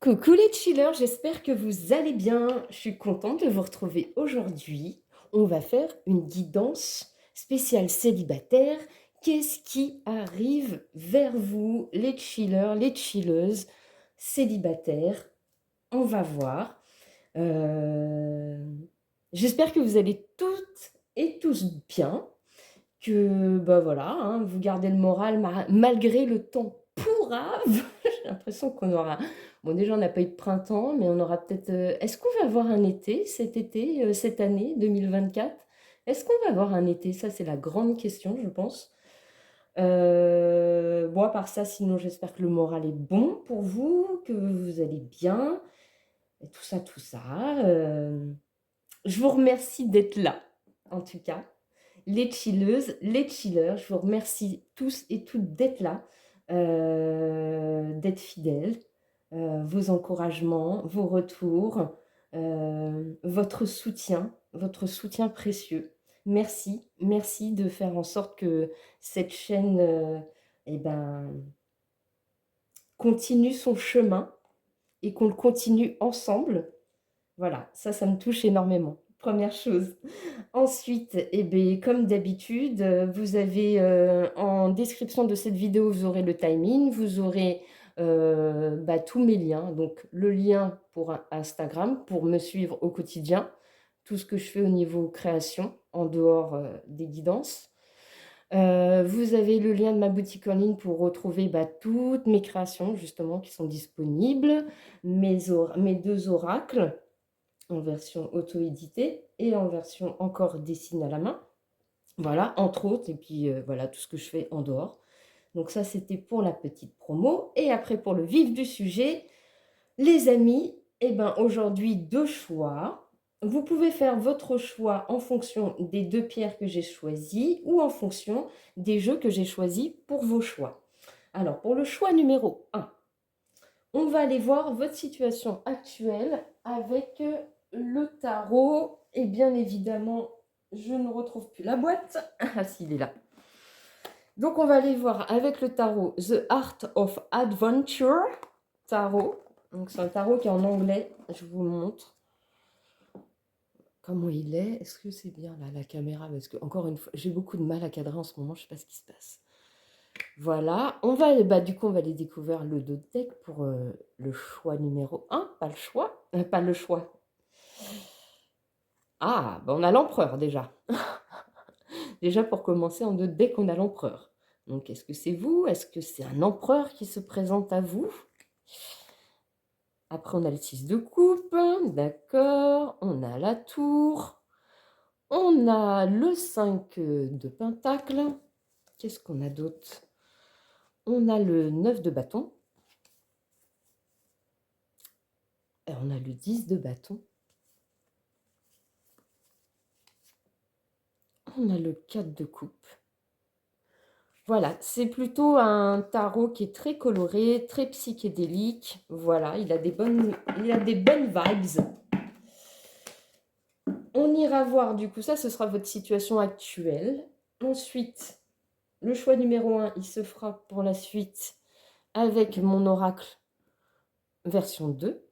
Coucou les chillers, j'espère que vous allez bien. Je suis contente de vous retrouver aujourd'hui. On va faire une guidance spéciale célibataire. Qu'est-ce qui arrive vers vous, les chillers, les chilleuses célibataires? On va voir. Euh, J'espère que vous allez toutes et tous bien, que bah voilà, hein, vous gardez le moral malgré le temps pourrave. J'ai l'impression qu'on aura... Bon, déjà, on n'a pas eu de printemps, mais on aura peut-être... Est-ce qu'on va avoir un été, cette année 2024? Est-ce qu'on va avoir un été? Ça, c'est la grande question, je pense. Bon, à part ça, sinon, j'espère que le moral est bon pour vous, que vous allez bien, et tout ça, tout ça. Je vous remercie d'être là, en tout cas. Les chilleuses, les chillers, je vous remercie tous et toutes d'être là, d'être fidèles, vos encouragements, vos retours, votre soutien précieux. Merci, merci de faire en sorte que cette chaîne eh ben, continue son chemin et qu'on le continue ensemble. Voilà, ça me touche énormément. Première chose. Ensuite, eh bien, comme d'habitude, vous avez en description de cette vidéo, vous aurez le timing, vous aurez tous mes liens. Donc, le lien pour Instagram, pour me suivre au quotidien, tout ce que je fais au niveau création, en dehors des guidances. Vous avez le lien de ma boutique en ligne pour retrouver toutes mes créations, justement, qui sont disponibles, mes deux oracles en version auto-éditée et en version encore dessinée à la main. Voilà, entre autres, et puis voilà tout ce que je fais en dehors. Donc ça, c'était pour la petite promo. Et après, pour le vif du sujet, les amis, eh ben, aujourd'hui, deux choix. Vous pouvez faire votre choix en fonction des deux pierres que j'ai choisies ou en fonction des jeux que j'ai choisis pour vos choix. Alors, pour le choix numéro 1, on va aller voir votre situation actuelle avec le tarot. Et bien évidemment, je ne retrouve plus la boîte. Ah, si, il est là. Donc, on va aller voir avec le tarot The Art of Adventure tarot. Donc, c'est un tarot qui est en anglais. Je vous montre comment il est. Est-ce que c'est bien là, la caméra? Parce que, encore une fois, j'ai beaucoup de mal à cadrer en ce moment. Je ne sais pas ce qui se passe. Voilà, on va, du coup, on va aller découvrir le dos de deck pour le choix numéro 1. Pas le choix, pas le choix. Ah, on a l'empereur déjà. Déjà, pour commencer, en dos de deck, on a l'empereur. Donc, est-ce que c'est vous? Est-ce que c'est un empereur qui se présente à vous? Après, on a le 6 de coupe, d'accord. On a la tour. On a le 5 de pentacle. Qu'est-ce qu'on a d'autre? On a le 9 de bâton. Et on a le 10 de bâton. On a le 4 de coupe. Voilà, c'est plutôt un tarot qui est très coloré, très psychédélique. Voilà, il a des bonnes vibes. On ira voir, du coup, ça, ce sera votre situation actuelle. Ensuite, le choix numéro 1, il se fera pour la suite avec mon oracle version 2.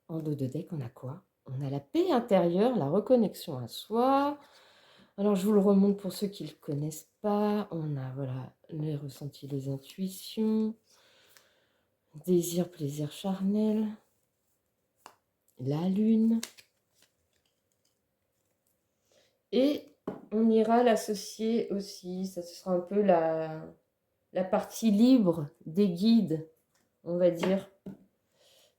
En dos de deck, on a quoi? On a la paix intérieure, la reconnexion à soi. Alors, je vous le remonte pour ceux qui ne le connaissent pas. On a, voilà, les ressentis, les intuitions. Désir, plaisir charnel. La lune. Et on ira l'associer aussi. Ça, ce sera un peu la partie libre des guides, on va dire.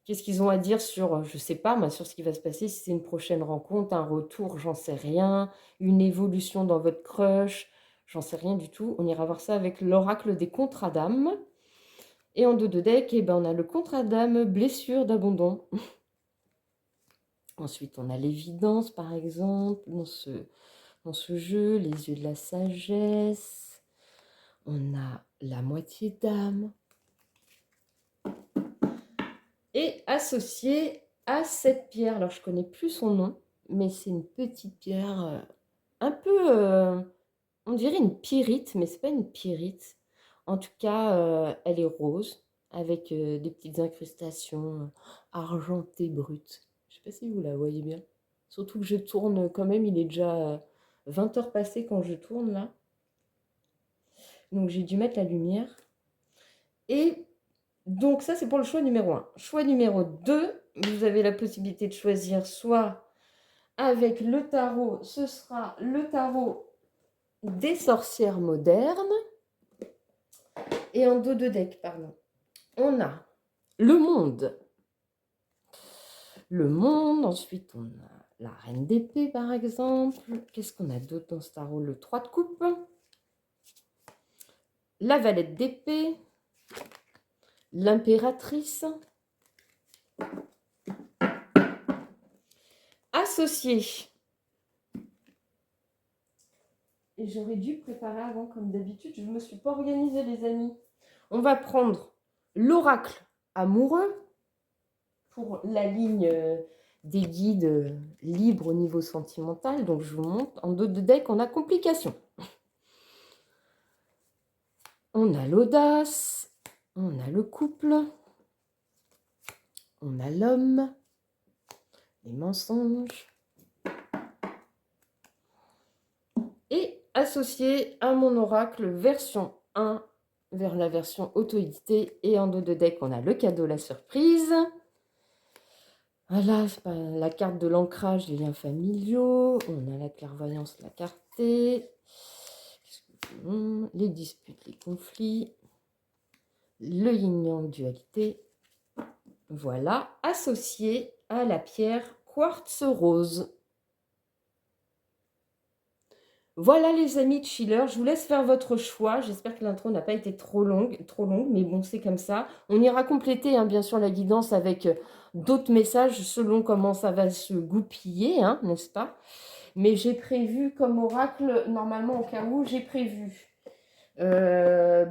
Qu'est-ce qu'ils ont à dire sur, je sais pas, moi, sur ce qui va se passer, si c'est une prochaine rencontre, un retour, j'en sais rien, une évolution dans votre crush, j'en sais rien du tout. On ira voir ça avec l'oracle des contrats d'âme. Et en dos de deck, eh ben, on a le contrat d'âme, blessure d'abandon. Ensuite, on a l'évidence, par exemple, dans ce jeu, les yeux de la sagesse. On a la moitié d'âme. Et associé à cette pierre, alors je ne connais plus son nom, mais c'est une petite pierre un peu, on dirait une pyrite, mais ce n'est pas une pyrite. En tout cas, elle est rose, avec des petites incrustations argentées brutes. Je ne sais pas si vous la voyez bien. Surtout que je tourne quand même, il est déjà 20 heures passées quand je tourne là. Donc j'ai dû mettre la lumière. Et donc ça c'est pour le choix numéro 1. Choix numéro 2, vous avez la possibilité de choisir soit avec le tarot, ce sera le tarot des sorcières modernes. Et en dos de deck, pardon, on a le monde. Le monde, ensuite on a la reine d'épée par exemple. Qu'est-ce qu'on a d'autre dans ce tarot? Le 3 de coupe. La valette d'épée. L'impératrice. Associé. Et j'aurais dû préparer avant comme d'habitude. Je ne me suis pas organisée les amis. On va prendre l'oracle amoureux pour la ligne des guides libres au niveau sentimental. Donc je vous montre. En dos de deck, on a complication. On a l'audace. On a le couple. On a l'homme. Les mensonges. Et associé à mon oracle version 1 vers la version auto-éditée. Et en dos de deck, on a le cadeau, la surprise. Voilà, la carte de l'ancrage des liens familiaux. On a la clairvoyance, la cartée. Les disputes, les conflits. Le yin-yang dualité. Voilà, associé à la pierre quartz rose. Voilà les amis de chiller, je vous laisse faire votre choix. J'espère que l'intro n'a pas été trop longue, mais bon, c'est comme ça. On ira compléter bien sûr la guidance avec d'autres messages selon comment ça va se goupiller, n'est-ce pas? Mais j'ai prévu comme oracle, normalement au cas où, j'ai prévu les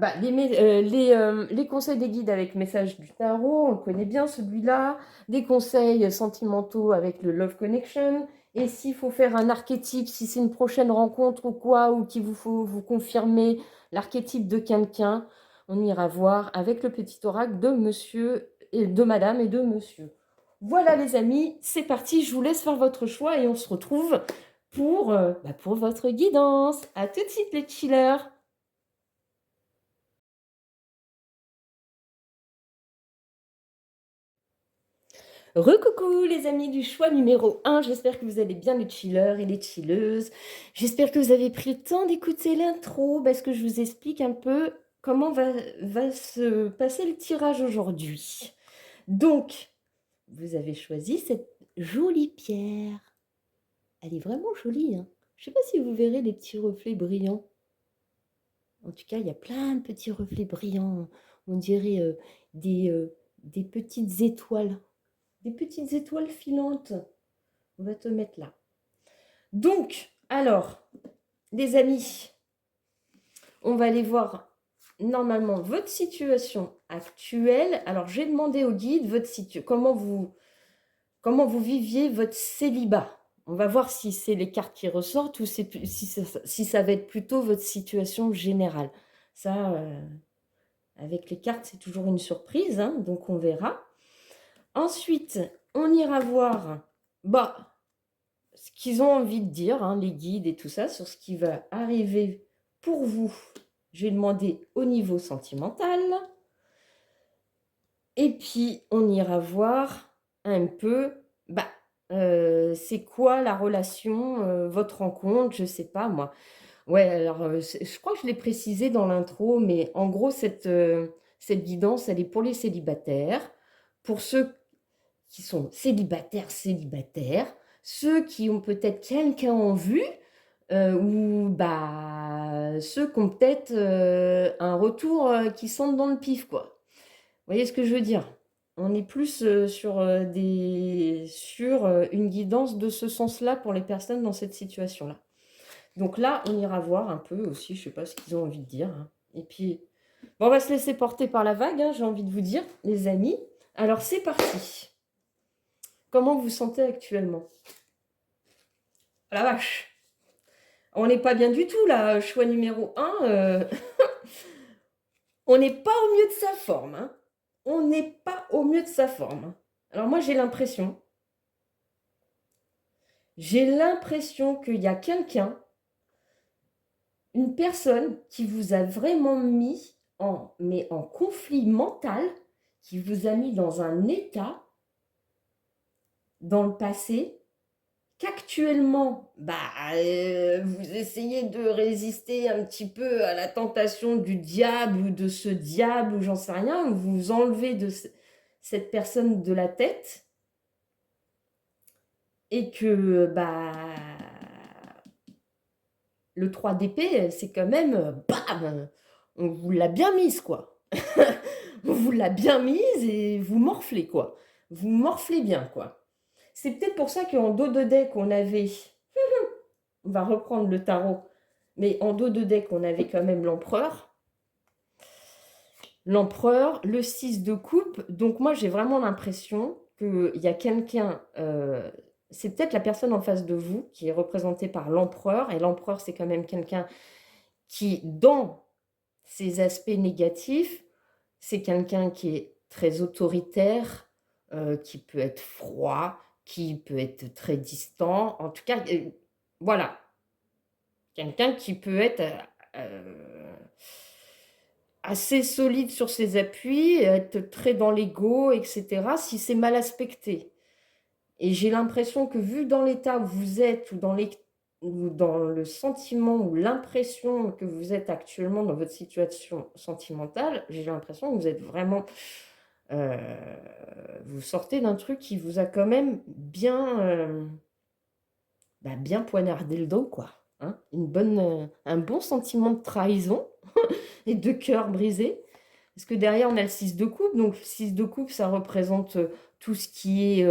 conseils des guides avec message du tarot, on le connaît bien celui-là, des conseils sentimentaux avec le Love Connection, et s'il faut faire un archétype, si c'est une prochaine rencontre ou quoi, ou qu'il vous faut vous confirmer l'archétype de quelqu'un, on ira voir avec le petit oracle de monsieur, et de madame et de monsieur. Voilà les amis, c'est parti, je vous laisse faire votre choix et on se retrouve pour votre guidance. À tout de suite les chillers. Recoucou les amis du choix numéro 1, j'espère que vous allez bien les chillers et les chilleuses. J'espère que vous avez pris le temps d'écouter l'intro parce que je vous explique un peu comment va se passer le tirage aujourd'hui. Donc, vous avez choisi cette jolie pierre. Elle est vraiment jolie. Je ne sais pas si vous verrez les petits reflets brillants. En tout cas, il y a plein de petits reflets brillants. On dirait des petites étoiles. Des petites étoiles filantes. On va te mettre là. Donc, alors, les amis, on va aller voir normalement votre situation actuelle. Alors, j'ai demandé au guide comment vous viviez votre célibat. On va voir si c'est les cartes qui ressortent ou si ça va être plutôt votre situation générale. Ça, avec les cartes, c'est toujours une surprise, donc on verra. Ensuite, on ira voir ce qu'ils ont envie de dire, les guides et tout ça, sur ce qui va arriver pour vous. Je vais demander au niveau sentimental. Et puis, on ira voir un peu, c'est quoi la relation, votre rencontre, je ne sais pas moi. Ouais, alors, je crois que je l'ai précisé dans l'intro, mais en gros, cette guidance, elle est pour les célibataires, pour ceux qui sont célibataires, ceux qui ont peut-être quelqu'un en vue, ou ceux qui ont peut-être un retour qui sentent dans le pif, quoi. Vous voyez ce que je veux dire? On est plus sur une guidance de ce sens-là pour les personnes dans cette situation-là. Donc là, on ira voir un peu aussi, je ne sais pas ce qu'ils ont envie de dire. Et puis, on va se laisser porter par la vague, j'ai envie de vous dire, les amis. Alors, c'est parti. Comment vous vous sentez actuellement? Ah la vache! On n'est pas bien du tout, là. Choix numéro 1. On n'est pas au mieux de sa forme. on n'est pas au mieux de sa forme, hein. Alors moi, j'ai l'impression qu'il y a quelqu'un, une personne qui vous a vraiment mis en conflit mental, qui vous a mis dans un état dans le passé, qu'actuellement, vous essayez de résister un petit peu à la tentation du diable ou de ce diable ou j'en sais rien, ou vous enlevez de cette personne de la tête et que le 3 d'épée, c'est quand même, bam, on vous l'a bien mise, quoi. On vous l'a bien mise et vous morflez, quoi. Vous morflez bien, quoi. C'est peut-être pour ça qu'en dos de deck, on avait... On va reprendre le tarot, mais en dos de deck, on avait quand même l'empereur. L'empereur, le 6 de coupe. Donc moi, j'ai vraiment l'impression qu'il y a quelqu'un... c'est peut-être la personne en face de vous qui est représentée par l'empereur. Et l'empereur, c'est quand même quelqu'un qui, dans ses aspects négatifs, c'est quelqu'un qui est très autoritaire, qui peut être froid, qui peut être très distant. En tout cas, voilà. Quelqu'un qui peut être assez solide sur ses appuis, être très dans l'ego, etc., si c'est mal aspecté. Et j'ai l'impression que vu dans l'état où vous êtes, ou dans le sentiment ou l'impression que vous êtes actuellement dans votre situation sentimentale, j'ai l'impression que vous êtes vraiment... vous sortez d'un truc qui vous a quand même bien poignardé le dos, quoi. Hein, un bon sentiment de trahison et de cœur brisé. Parce que derrière, on a le 6 de coupe. Donc, le 6 de coupe, ça représente tout ce qui est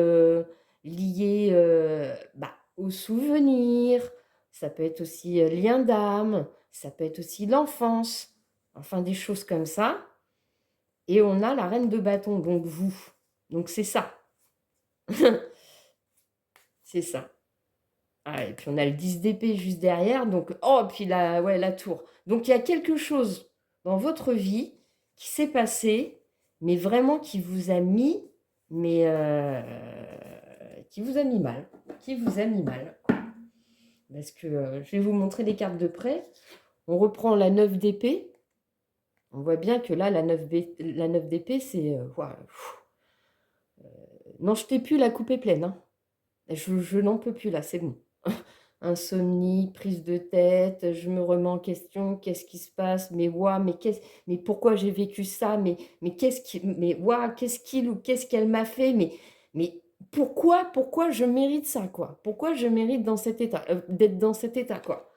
lié aux souvenirs. Ça peut être aussi lien d'âme. Ça peut être aussi l'enfance. Enfin, des choses comme ça. Et on a la reine de bâton, donc vous. Donc, c'est ça. C'est ça. Ah, et puis, on a le 10 d'épée juste derrière. Donc, oh, puis la tour. Donc, il y a quelque chose dans votre vie qui s'est passé, mais vraiment qui vous a mis, qui vous a mis mal. Qui vous a mis mal. Parce que je vais vous montrer les cartes de près. On reprend la 9 d'épée. On voit bien que là, la 9 d'épée, c'est... non, je t'ai plus, la coupe est pleine. Hein. Je n'en peux plus là, c'est bon. Insomnie, prise de tête, je me remets en question, qu'est-ce qui se passe, mais pourquoi j'ai vécu ça, qu'est-ce qu'il ou qu'est-ce qu'elle m'a fait, mais pourquoi je mérite ça, quoi? Pourquoi je mérite d'être dans cet état, quoi?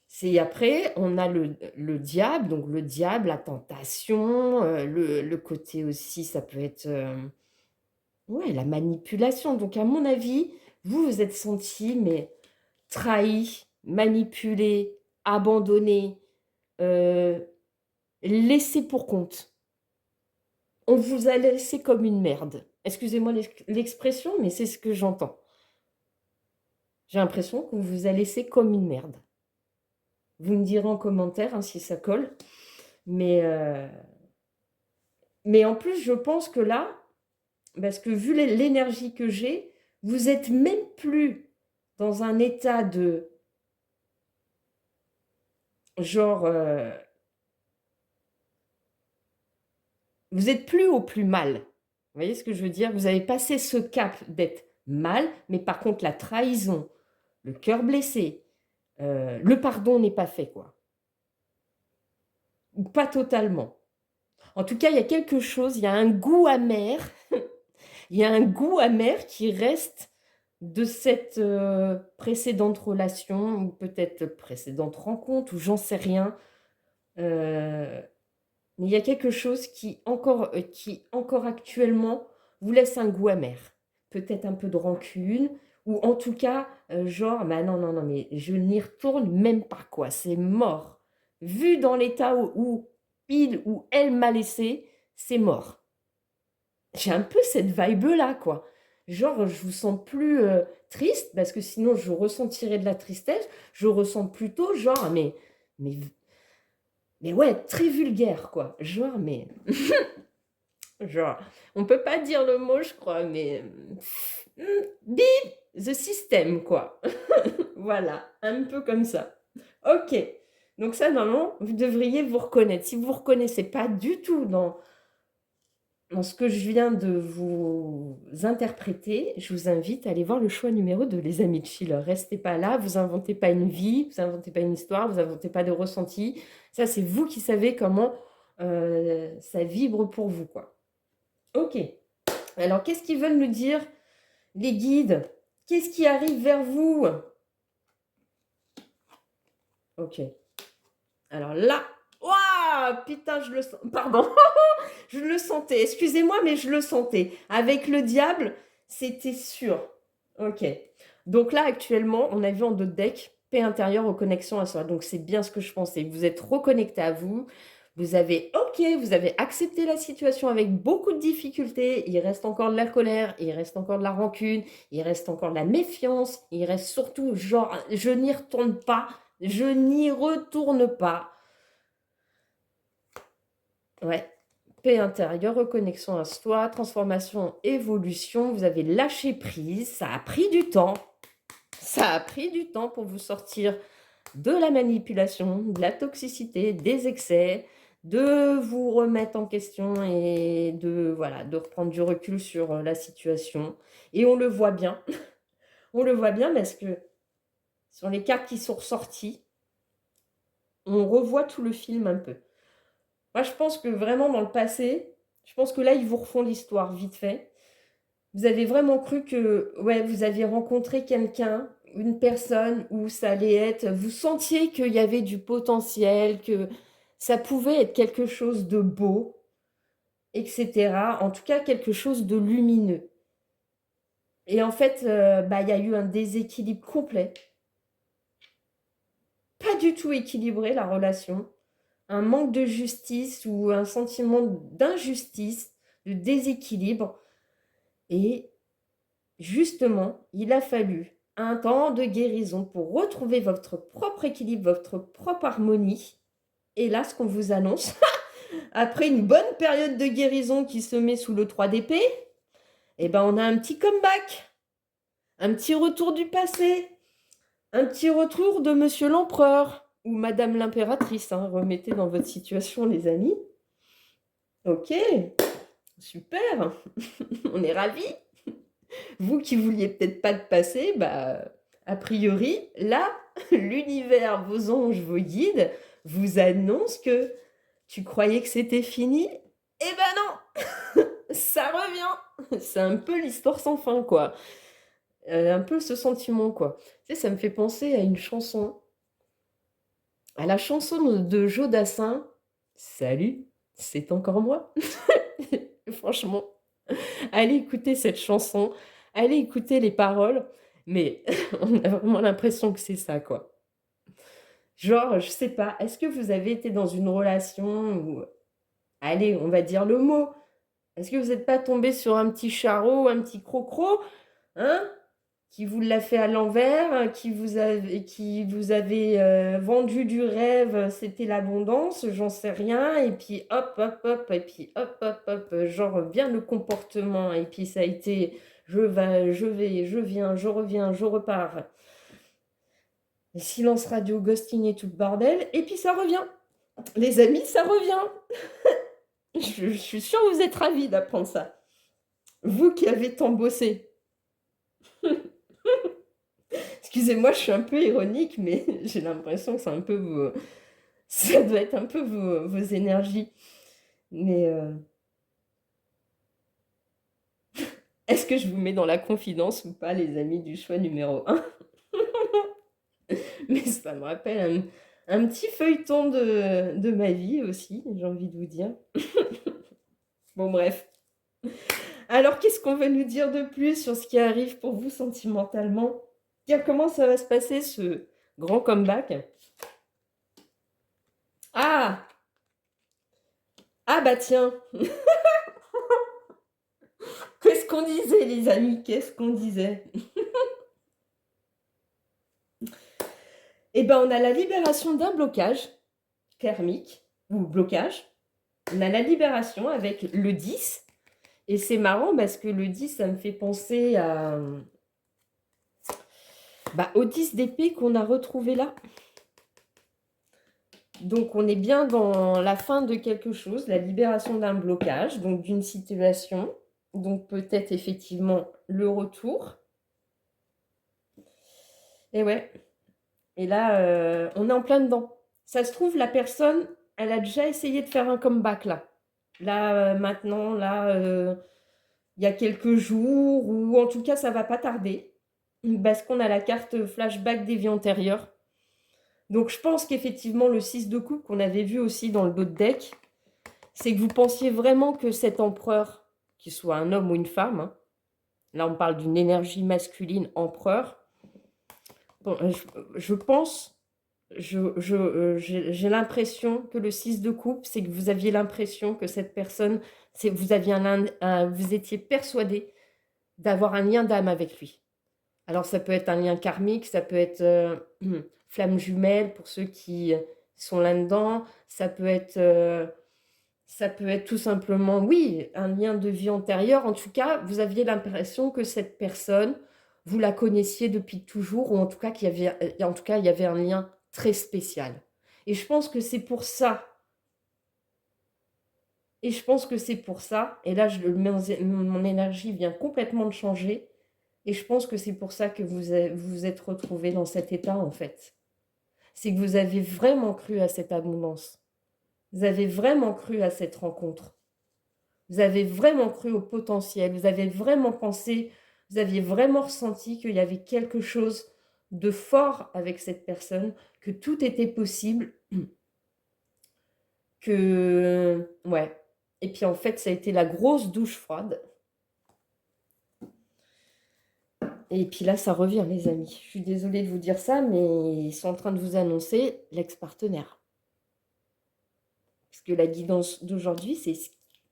C'est après, on a le diable, donc le diable, la tentation, le côté aussi, ça peut être la manipulation. Donc, à mon avis, vous vous êtes senti, mais trahi, manipulé, abandonné, laissé pour compte. On vous a laissé comme une merde. Excusez-moi l'expression, mais c'est ce que j'entends. J'ai l'impression qu'on vous a laissé comme une merde. Vous me direz en commentaire hein, si ça colle. Mais en plus, je pense que là, parce que vu l'énergie que j'ai, vous êtes même plus dans un état de genre... vous êtes plus au plus mal. Vous voyez ce que je veux dire? Vous avez passé ce cap d'être mal, mais par contre, la trahison, le cœur blessé, le pardon n'est pas fait, quoi. Ou pas totalement. En tout cas, il y a quelque chose, il y a un goût amer. Il y a un goût amer qui reste de cette précédente relation, ou peut-être précédente rencontre, ou j'en sais rien. Mais il y a quelque chose qui encore actuellement vous laisse un goût amer. Peut-être un peu de rancune, ou en tout cas, genre, non, mais je n'y retourne même pas, quoi. C'est mort. Vu dans l'état où il ou elle m'a laissé, c'est mort. J'ai un peu cette vibe-là, quoi. Genre, je vous sens plus triste, parce que sinon, je ressentirais de la tristesse. Je ressens plutôt, genre, mais ouais, très vulgaire, quoi. Genre, mais... Genre, on peut pas dire le mot, je crois, mais bip, the system, quoi. Voilà, un peu comme ça. Ok. Donc ça, normalement, vous devriez vous reconnaître. Si vous ne vous reconnaissez pas du tout dans ce que je viens de vous interpréter, je vous invite à aller voir le choix numéro 2, les amis de Schiller. Restez pas là, vous inventez pas une vie, vous inventez pas une histoire, vous inventez pas de ressenti. Ça, c'est vous qui savez comment ça vibre pour vous, quoi. Ok. Alors, qu'est-ce qu'ils veulent nous dire, les guides? Qu'est-ce qui arrive vers vous? Ok. Alors là, waouh, putain, je le sens. Pardon, je le sentais. Excusez-moi, mais je le sentais. Avec le diable, c'était sûr. Ok. Donc là, actuellement, on a vu en d'autres decks, paix intérieure aux connexions à soi. Donc c'est bien ce que je pensais. Vous êtes reconnecté à vous. Vous avez, ok, vous avez accepté la situation avec beaucoup de difficultés. Il reste encore de la colère, il reste encore de la rancune, il reste encore de la méfiance. Il reste surtout, genre, je n'y retourne pas. Je n'y retourne pas. Ouais. Paix intérieure, reconnexion à soi, transformation, évolution. Vous avez lâché prise. Ça a pris du temps. Ça a pris du temps pour vous sortir de la manipulation, de la toxicité, des excès, de vous remettre en question et voilà, de reprendre du recul sur la situation. Et on le voit bien. On le voit bien parce que sur les cartes qui sont ressorties, on revoit tout le film un peu. Moi, je pense que vraiment dans le passé, je pense que là, ils vous refont l'histoire vite fait. Vous avez vraiment cru que, ouais, vous aviez rencontré quelqu'un, une personne où ça allait être, vous sentiez qu'il y avait du potentiel, que ça pouvait être quelque chose de beau, etc. En tout cas, quelque chose de lumineux. Et en fait, il y a eu un déséquilibre complet. Pas du tout équilibré, la relation. Un manque de justice ou un sentiment d'injustice, de déséquilibre. Et justement, il a fallu un temps de guérison pour retrouver votre propre équilibre, votre propre harmonie. Et là, ce qu'on vous annonce, après une bonne période de guérison qui se met sous le 3 d'épée, eh ben, on a un petit comeback, un petit retour du passé, un petit retour de Monsieur l'Empereur ou Madame l'Impératrice. Hein. Remettez dans votre situation, les amis. Ok, super, on est ravis. Vous qui vouliez peut-être pas de passé, a priori, là, l'univers, vos anges, vos guides vous annoncent que tu croyais que c'était fini. Eh ben non, ça revient. C'est un peu l'histoire sans fin, quoi. Un peu ce sentiment, quoi. Tu sais, ça me fait penser à une chanson, à la chanson de Joe Dassin. Salut, c'est encore moi. Franchement, allez écouter cette chanson, allez écouter les paroles, mais on a vraiment l'impression que c'est ça, quoi. Genre, je sais pas, est-ce que vous avez été dans une relation où, allez, on va dire le mot, est-ce que vous n'êtes pas tombé sur un petit charreau, un petit crocro, hein, qui vous l'a fait à l'envers, qui vous avait vendu du rêve, c'était l'abondance, j'en sais rien, et puis hop, hop, hop, et puis hop, hop, hop, genre bien le comportement, et puis ça a été, je viens, je reviens, je repars. Silence radio, ghosting et tout le bordel, et puis ça revient. Les amis, ça revient. Je suis sûre que vous êtes ravis d'apprendre ça. Vous qui avez tant bossé. Excusez-moi, je suis un peu ironique, mais j'ai l'impression que c'est un peu ça doit être un peu vos énergies. Mais est-ce que je vous mets dans la confidence ou pas, les amis du choix numéro 1? Mais ça me rappelle un petit feuilleton de ma vie aussi, j'ai envie de vous dire. Bon, bref. Alors, qu'est-ce qu'on va nous dire de plus sur ce qui arrive pour vous sentimentalement? Comment ça va se passer, ce grand comeback? Ah! Ah bah tiens! Qu'est-ce qu'on disait, les amis? Qu'est-ce qu'on disait? Eh ben, on a la libération d'un blocage karmique ou blocage. On a la libération avec le 10 Et c'est marrant parce que le 10, ça me fait penser à, au 10 d'épée qu'on a retrouvé là. Donc, on est bien dans la fin de quelque chose, la libération d'un blocage, donc d'une situation. Donc, peut-être effectivement le retour. Et ouais. Et là, on est en plein dedans. Ça se trouve, la personne, elle a déjà essayé de faire un comeback là. Là, maintenant, là, il y a quelques jours, ou en tout cas, ça va pas tarder. Parce qu'on a la carte flashback des vies antérieures. Donc, je pense qu'effectivement, le 6 de coupe qu'on avait vu aussi dans le dos de deck, c'est que vous pensiez vraiment que cet empereur, qu'il soit un homme ou une femme, hein, là, on parle d'une énergie masculine empereur, bon, je pense, j'ai l'impression que le 6 de coupe, c'est que vous aviez l'impression que cette personne, vous étiez persuadé d'avoir un lien d'âme avec lui. Alors, ça peut être un lien karmique, ça peut être flamme jumelle pour ceux qui sont là-dedans, ça peut être tout simplement, oui, un lien de vie antérieure. En tout cas, vous aviez l'impression que cette personne, vous la connaissiez depuis toujours, ou en tout cas il y avait un lien très spécial. Et je pense que c'est pour ça. Et je pense que c'est pour ça. Et là, mon énergie vient complètement de changer. Et je pense que c'est pour ça que vous êtes retrouvés dans cet état, en fait. C'est que vous avez vraiment cru à cette abondance. Vous avez vraiment cru à cette rencontre. Vous avez vraiment cru au potentiel. Vous avez vraiment pensé, vous aviez vraiment ressenti qu'il y avait quelque chose de fort avec cette personne, que tout était possible, que... Ouais. Et puis en fait, ça a été la grosse douche froide. Et puis là, ça revient, les amis. Je suis désolée de vous dire ça, mais ils sont en train de vous annoncer l'ex-partenaire. Parce que la guidance d'aujourd'hui, c'est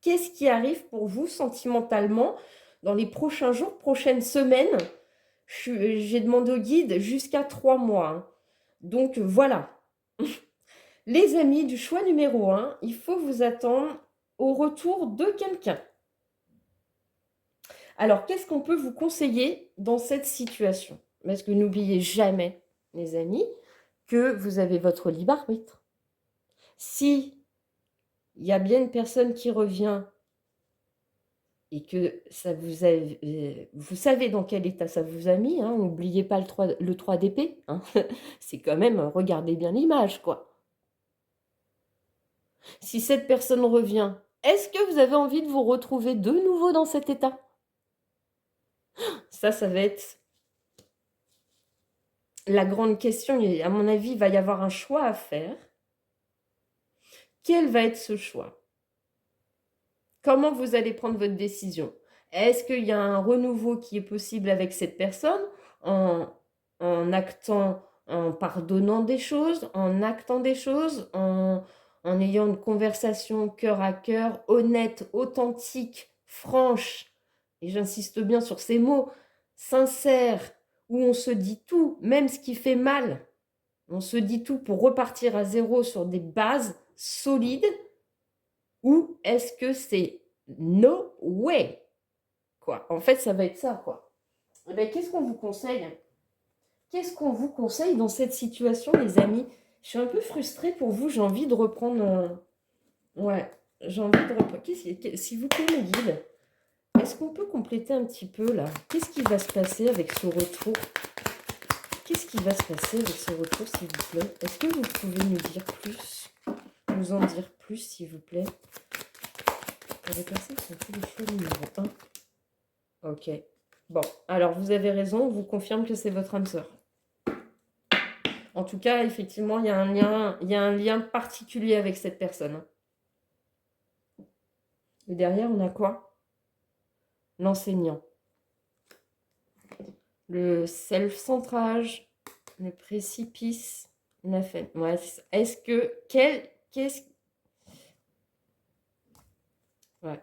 qu'est-ce qui arrive pour vous sentimentalement dans les prochains jours, prochaines semaines. J'ai demandé au guide jusqu'à 3 mois. Hein. Donc voilà. Les amis, du choix numéro 1, il faut vous attendre au retour de quelqu'un. Alors, qu'est-ce qu'on peut vous conseiller dans cette situation? Parce que n'oubliez jamais, les amis, que vous avez votre libre arbitre. Si il y a bien une personne qui revient et que ça vous savez dans quel état ça vous a mis, hein, n'oubliez pas le 3 d'épée, hein, c'est quand même, regardez bien l'image, quoi. Si cette personne revient, est-ce que vous avez envie de vous retrouver de nouveau dans cet état? Ça va être la grande question. Et à mon avis, il va y avoir un choix à faire. Quel va être ce choix? Comment vous allez prendre votre décision? Est-ce qu'il y a un renouveau qui est possible avec cette personne en actant, en pardonnant des choses, en actant des choses, en ayant une conversation cœur à cœur, honnête, authentique, franche, et j'insiste bien sur ces mots, sincère, où on se dit tout, même ce qui fait mal. On se dit tout pour repartir à zéro sur des bases solides, ou est-ce que c'est no way, quoi? En fait, ça va être ça, quoi. Eh bien, qu'est-ce qu'on vous conseille? Qu'est-ce qu'on vous conseille dans cette situation, les amis? Je suis un peu frustrée pour vous, j'ai envie de reprendre... Ouais, j'ai envie de reprendre... S'il vous plaît, mes guides, est-ce qu'on peut compléter un petit peu, là? Qu'est-ce qui va se passer avec ce retour? Qu'est-ce qui va se passer avec ce retour, s'il vous plaît? Est-ce que vous pouvez nous dire plus? Nous en dire plus, s'il vous plaît? Pour les personnes qui ont fait le choix numéro 1. Ok. Bon, alors vous avez raison, on vous confirme que c'est votre âme sœur. En tout cas, effectivement, il y a un lien particulier avec cette personne. Et derrière, on a quoi? L'enseignant. Le self-centrage, le précipice, la fête. Ouais, est-ce que... Qu'est-ce... Ouais.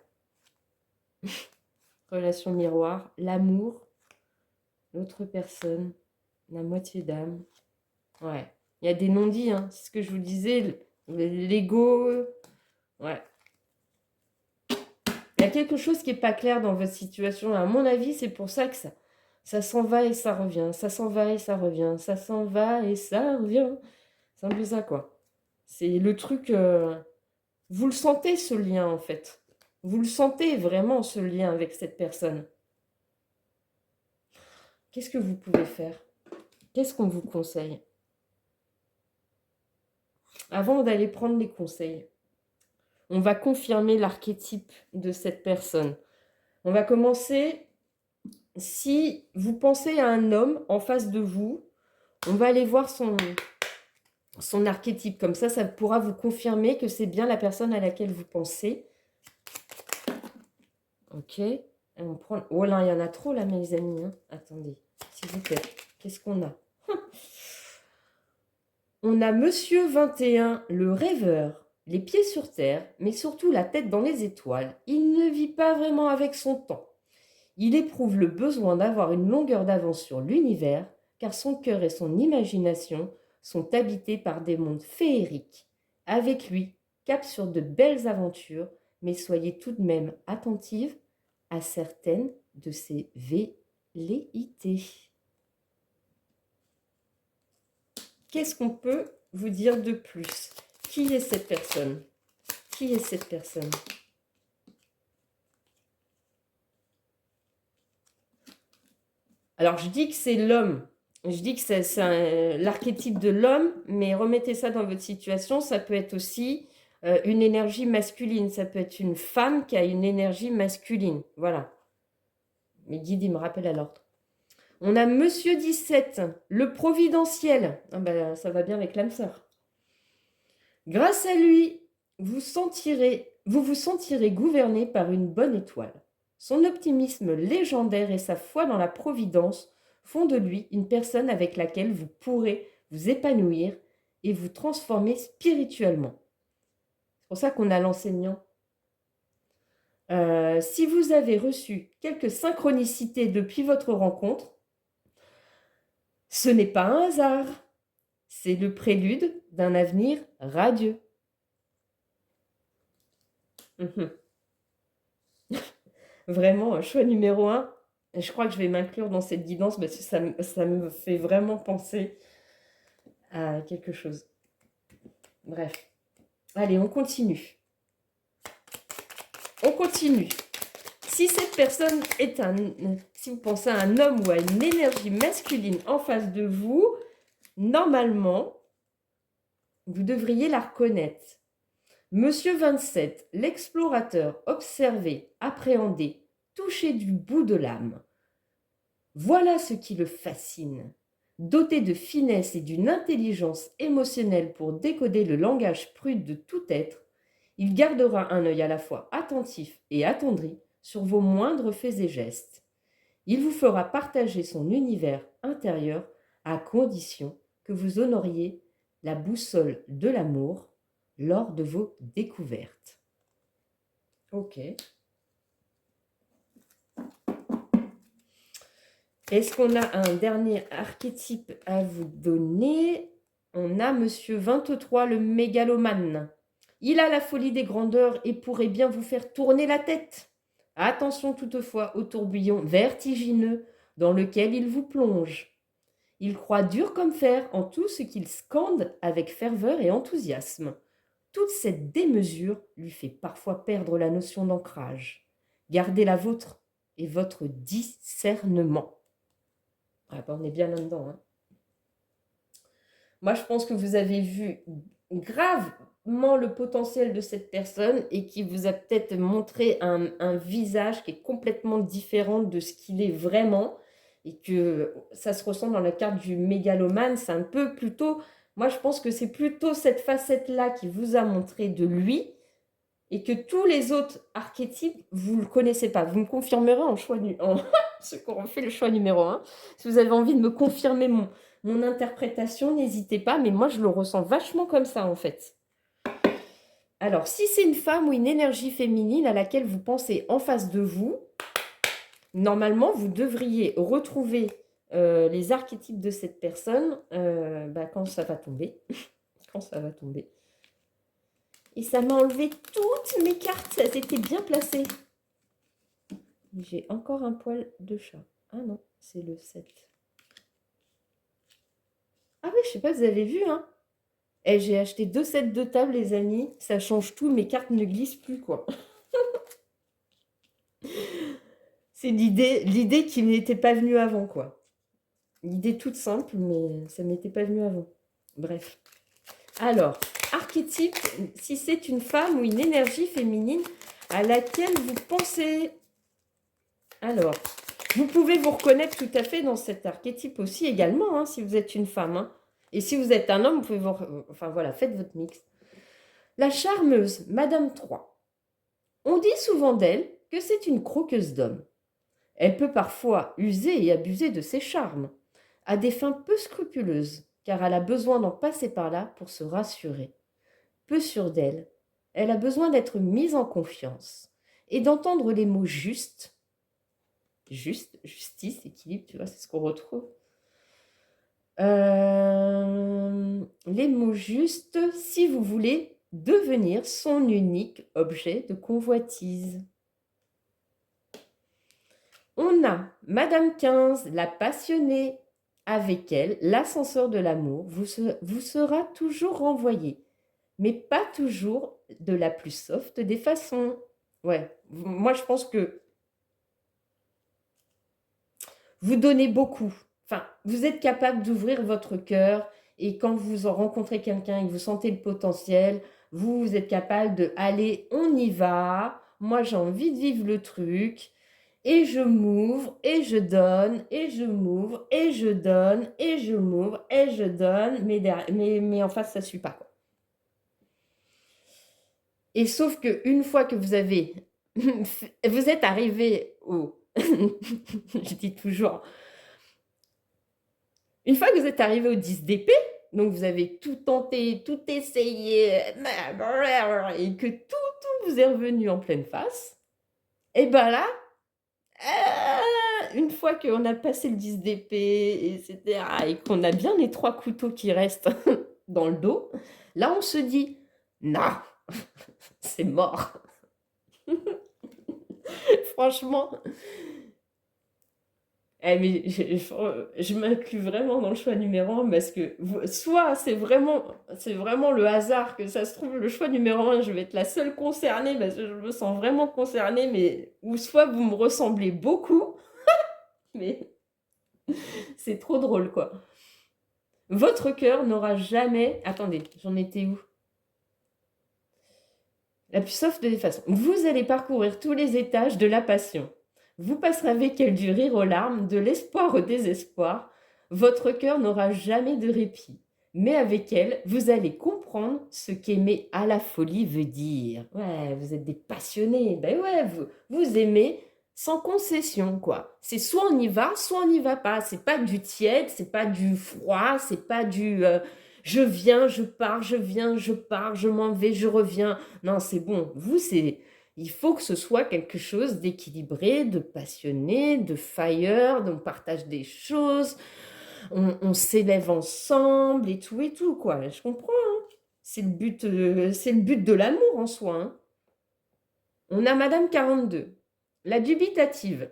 Relation miroir, l'amour, l'autre personne, la moitié d'âme. Ouais. Il y a des non-dits, hein. C'est ce que je vous disais. L'ego. Ouais. a quelque chose qui n'est pas clair dans votre situation. À mon avis, c'est pour ça que ça s'en va et ça revient. Ça s'en va et ça revient. Ça s'en va et ça revient. C'est un peu ça, quoi. C'est le truc... vous le sentez, ce lien, en fait. Vous le sentez vraiment, ce lien avec cette personne. Qu'est-ce que vous pouvez faire? Qu'est-ce qu'on vous conseille? Avant d'aller prendre les conseils, on va confirmer l'archétype de cette personne. On va commencer, si vous pensez à un homme en face de vous, on va aller voir son archétype. Comme ça pourra vous confirmer que c'est bien la personne à laquelle vous pensez. Ok. Et on prend... Oh là, il y en a trop là, mes amis. Hein. Attendez, s'il vous plaît. Qu'est-ce qu'on a? On a Monsieur 21, le rêveur, les pieds sur terre, mais surtout la tête dans les étoiles. Il ne vit pas vraiment avec son temps. Il éprouve le besoin d'avoir une longueur d'avance sur l'univers, car son cœur et son imagination sont habités par des mondes féeriques. Avec lui, cap sur de belles aventures, mais soyez tout de même attentive à certaines de ses velléités. Qu'est-ce qu'on peut vous dire de plus? Qui est cette personne? Qui est cette personne? Alors, je dis que c'est l'homme. Je dis que c'est l'archétype de l'homme, mais remettez ça dans votre situation. Ça peut être aussi une énergie masculine. Ça peut être une femme qui a une énergie masculine. Voilà. Mes guides, ils me rappellent à l'ordre. On a Monsieur 17, le providentiel. Ah ben, ça va bien avec l'âme sœur. Grâce à lui, vous vous sentirez gouverné par une bonne étoile. Son optimisme légendaire et sa foi dans la providence font de lui une personne avec laquelle vous pourrez vous épanouir et vous transformer spirituellement. C'est pour ça qu'on a l'enseignant. Si vous avez reçu quelques synchronicités depuis votre rencontre, ce n'est pas un hasard, c'est le prélude d'un avenir radieux. Vraiment, choix numéro 1. Je crois que je vais m'inclure dans cette guidance parce que ça me fait vraiment penser à quelque chose. Bref. Allez, on continue. On continue. Si cette personne est si vous pensez à un homme ou à une énergie masculine en face de vous, normalement, vous devriez la reconnaître. Monsieur 27, l'explorateur, observé, appréhendé, touché du bout de l'âme. Voilà ce qui le fascine. Doté de finesse et d'une intelligence émotionnelle pour décoder le langage prude de tout être, il gardera un œil à la fois attentif et attendri sur vos moindres faits et gestes. Il vous fera partager son univers intérieur à condition que vous honoriez la boussole de l'amour lors de vos découvertes. Ok. Est-ce qu'on a un dernier archétype à vous donner? On a Monsieur 23, le mégalomane. Il a la folie des grandeurs et pourrait bien vous faire tourner la tête. Attention toutefois au tourbillon vertigineux dans lequel il vous plonge. Il croit dur comme fer en tout ce qu'il scande avec ferveur et enthousiasme. Toute cette démesure lui fait parfois perdre la notion d'ancrage. Gardez la vôtre et votre discernement. Ah ben, on est bien là-dedans. Hein. Moi, je pense que vous avez vu gravement le potentiel de cette personne et qui vous a peut-être montré un visage qui est complètement différent de ce qu'il est vraiment et que ça se ressent dans la carte du mégalomane. C'est un peu plutôt... Moi, je pense que c'est plutôt cette facette-là qui vous a montré de lui et que tous les autres archétypes, vous ne le connaissez pas. Vous me confirmerez en choix ceux qui auront fait le choix numéro 1. Si vous avez envie de me confirmer mon interprétation, n'hésitez pas, mais moi, je le ressens vachement comme ça, en fait. Alors, si c'est une femme ou une énergie féminine à laquelle vous pensez en face de vous, normalement, vous devriez retrouver les archétypes de cette personne quand ça va tomber. Quand ça va tomber. Et ça m'a enlevé toutes mes cartes, elles étaient bien placées. J'ai encore un poil de chat. Ah non, c'est le 7. Ah oui, je sais pas, vous avez vu, hein? Eh, j'ai acheté 2 sets de table, les amis. Ça change tout, mes cartes ne glissent plus, quoi. C'est l'idée qui m'était pas venue avant, quoi. L'idée toute simple, mais ça m'était pas venu avant. Bref. Alors, archétype, si c'est une femme ou une énergie féminine à laquelle vous pensez. Alors, vous pouvez vous reconnaître tout à fait dans cet archétype aussi également, hein, si vous êtes une femme. Hein. Et si vous êtes un homme, vous pouvez vous... Enfin voilà, faites votre mix. La charmeuse, Madame 3. On dit souvent d'elle que c'est une croqueuse d'hommes. Elle peut parfois user et abuser de ses charmes, à des fins peu scrupuleuses, car elle a besoin d'en passer par là pour se rassurer. Peu sûre d'elle, elle a besoin d'être mise en confiance et d'entendre les mots justes, justice, équilibre, tu vois, c'est ce qu'on retrouve. Les mots justes, si vous voulez devenir son unique objet de convoitise. On a Madame 15, la passionnée. Avec elle, l'ascenseur de l'amour vous sera toujours renvoyé, mais pas toujours de la plus soft des façons. Ouais, moi je pense que vous donnez beaucoup. Enfin, vous êtes capable d'ouvrir votre cœur et quand vous en rencontrez quelqu'un et que vous sentez le potentiel, vous êtes capable de aller, on y va. Moi j'ai envie de vivre le truc. Et je m'ouvre, et je donne, et je m'ouvre, et je donne, et je m'ouvre, et je donne, mais en face, ça ne suit pas. Quoi. Et sauf qu'une fois que vous avez... vous êtes arrivé au... je dis toujours... Une fois que vous êtes arrivé au 10 d'épée, donc vous avez tout tenté, tout essayé, et que tout vous est revenu en pleine face, et ben là, une fois qu'on a passé le 10 d'épée, etc., et qu'on a bien les 3 couteaux qui restent dans le dos, là, on se dit « Non, c'est mort. » Franchement, mais je m'inclus vraiment dans le choix numéro 1 parce que soit c'est vraiment le hasard que ça se trouve, le choix numéro 1, je vais être la seule concernée parce que je me sens vraiment concernée, mais ou soit vous me ressemblez beaucoup, mais c'est trop drôle, quoi. Votre cœur n'aura jamais... Attendez, j'en étais où? La plus soft des façons. Vous allez parcourir tous les étages de la passion. Vous passerez avec elle du rire aux larmes, de l'espoir au désespoir. Votre cœur n'aura jamais de répit. Mais avec elle, vous allez comprendre ce qu'aimer à la folie veut dire. Ouais, vous êtes des passionnés. Ben ouais, vous aimez sans concession, quoi. C'est soit on y va, soit on n'y va pas. C'est pas du tiède, c'est pas du froid, c'est pas du je viens, je pars, je viens, je pars, je m'en vais, je reviens. Non, c'est bon. Vous, il faut que ce soit quelque chose d'équilibré, de passionné, de fire, on partage des choses, on s'élève ensemble et tout, quoi. Je comprends, hein. C'est le but de l'amour en soi, hein. On a Madame 42, la dubitative.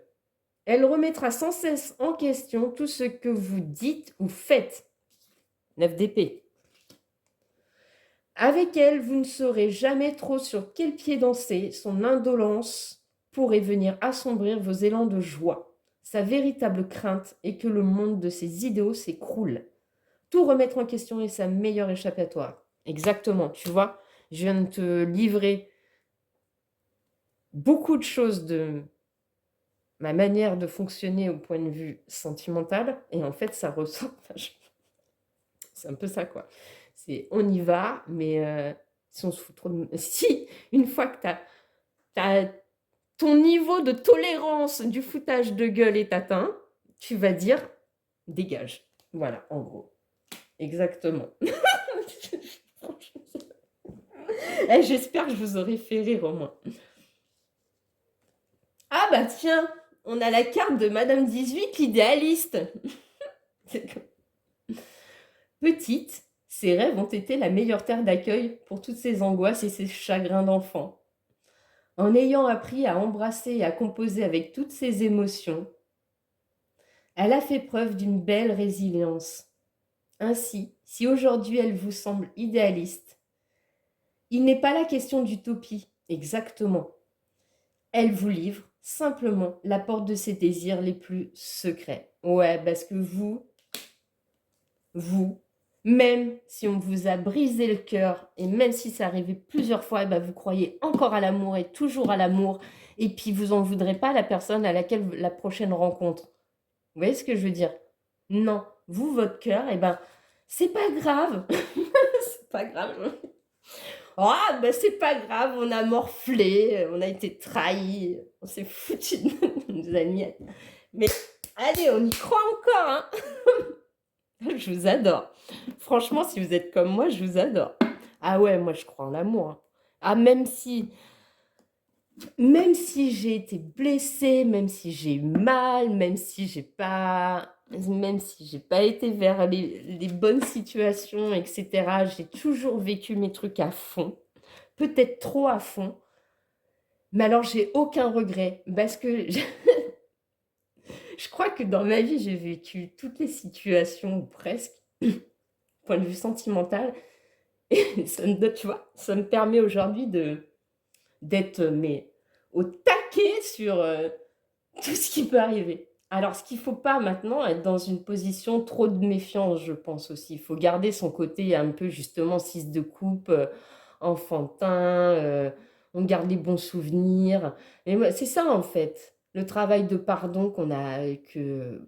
Elle remettra sans cesse en question tout ce que vous dites ou faites. 9 d'épée. Avec elle, vous ne saurez jamais trop sur quel pied danser. Son indolence pourrait venir assombrir vos élans de joie. Sa véritable crainte est que le monde de ses idéaux s'écroule. Tout remettre en question est sa meilleure échappatoire. Exactement, tu vois, je viens de te livrer beaucoup de choses de ma manière de fonctionner au point de vue sentimental. Et en fait, ça ressort... C'est un peu ça, quoi. C'est on y va, mais si on se fout trop de... Si, une fois que ton niveau de tolérance du foutage de gueule est atteint, tu vas dire dégage. Voilà, en gros. Exactement. J'espère que je vous aurai fait rire au moins. Ah bah tiens, on a la carte de Madame 18, l'idéaliste. Petite, ses rêves ont été la meilleure terre d'accueil pour toutes ses angoisses et ses chagrins d'enfant. En ayant appris à embrasser et à composer avec toutes ses émotions, elle a fait preuve d'une belle résilience. Ainsi, si aujourd'hui elle vous semble idéaliste, il n'est pas la question d'utopie, exactement. Elle vous livre simplement la porte de ses désirs les plus secrets. Ouais, parce que vous, même si on vous a brisé le cœur, et même si ça arrivait plusieurs fois, eh ben vous croyez encore à l'amour et toujours à l'amour, et puis vous en voudrez pas à la personne à laquelle la prochaine rencontre. Vous voyez ce que je veux dire? Non, vous, votre cœur, eh ben, c'est pas grave. C'est pas grave. Ah, ben c'est pas grave, on a morflé, on a été trahis, on s'est foutu de nos amis. Mais allez, on y croit encore, hein. Je vous adore. Franchement, si vous êtes comme moi, je vous adore. Ah ouais, moi je crois en l'amour, hein. Ah, même si j'ai été blessée, même si j'ai eu mal, même si j'ai pas été vers les bonnes situations, etc., j'ai toujours vécu mes trucs à fond, peut-être trop à fond, mais alors j'ai aucun regret parce que je crois que dans ma vie, j'ai vécu toutes les situations, ou presque, point de vue sentimental, et ça me donne, tu vois, ça me permet aujourd'hui d'être mais au taquet sur tout ce qui peut arriver. Alors, ce qu'il ne faut pas maintenant, être dans une position trop de méfiance, je pense aussi. Il faut garder son côté un peu, justement, 6 de coupe, enfantin, on garde les bons souvenirs. Et c'est ça, en fait, le travail de pardon que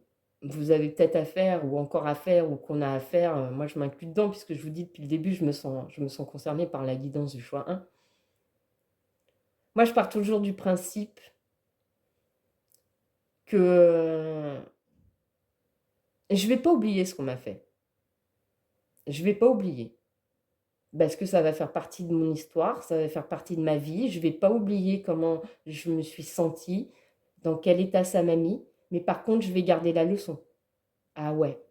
vous avez peut-être à faire, ou encore à faire, ou qu'on a à faire. Moi, je m'inclus dedans, puisque je vous dis, depuis le début, je me sens concernée par la guidance du choix 1. Moi, je pars toujours du principe que je ne vais pas oublier ce qu'on m'a fait. Je ne vais pas oublier. Parce que ça va faire partie de mon histoire, ça va faire partie de ma vie. Je ne vais pas oublier comment je me suis sentie, dans quel état ça m'a mis. Mais par contre, je vais garder la leçon. Ah ouais.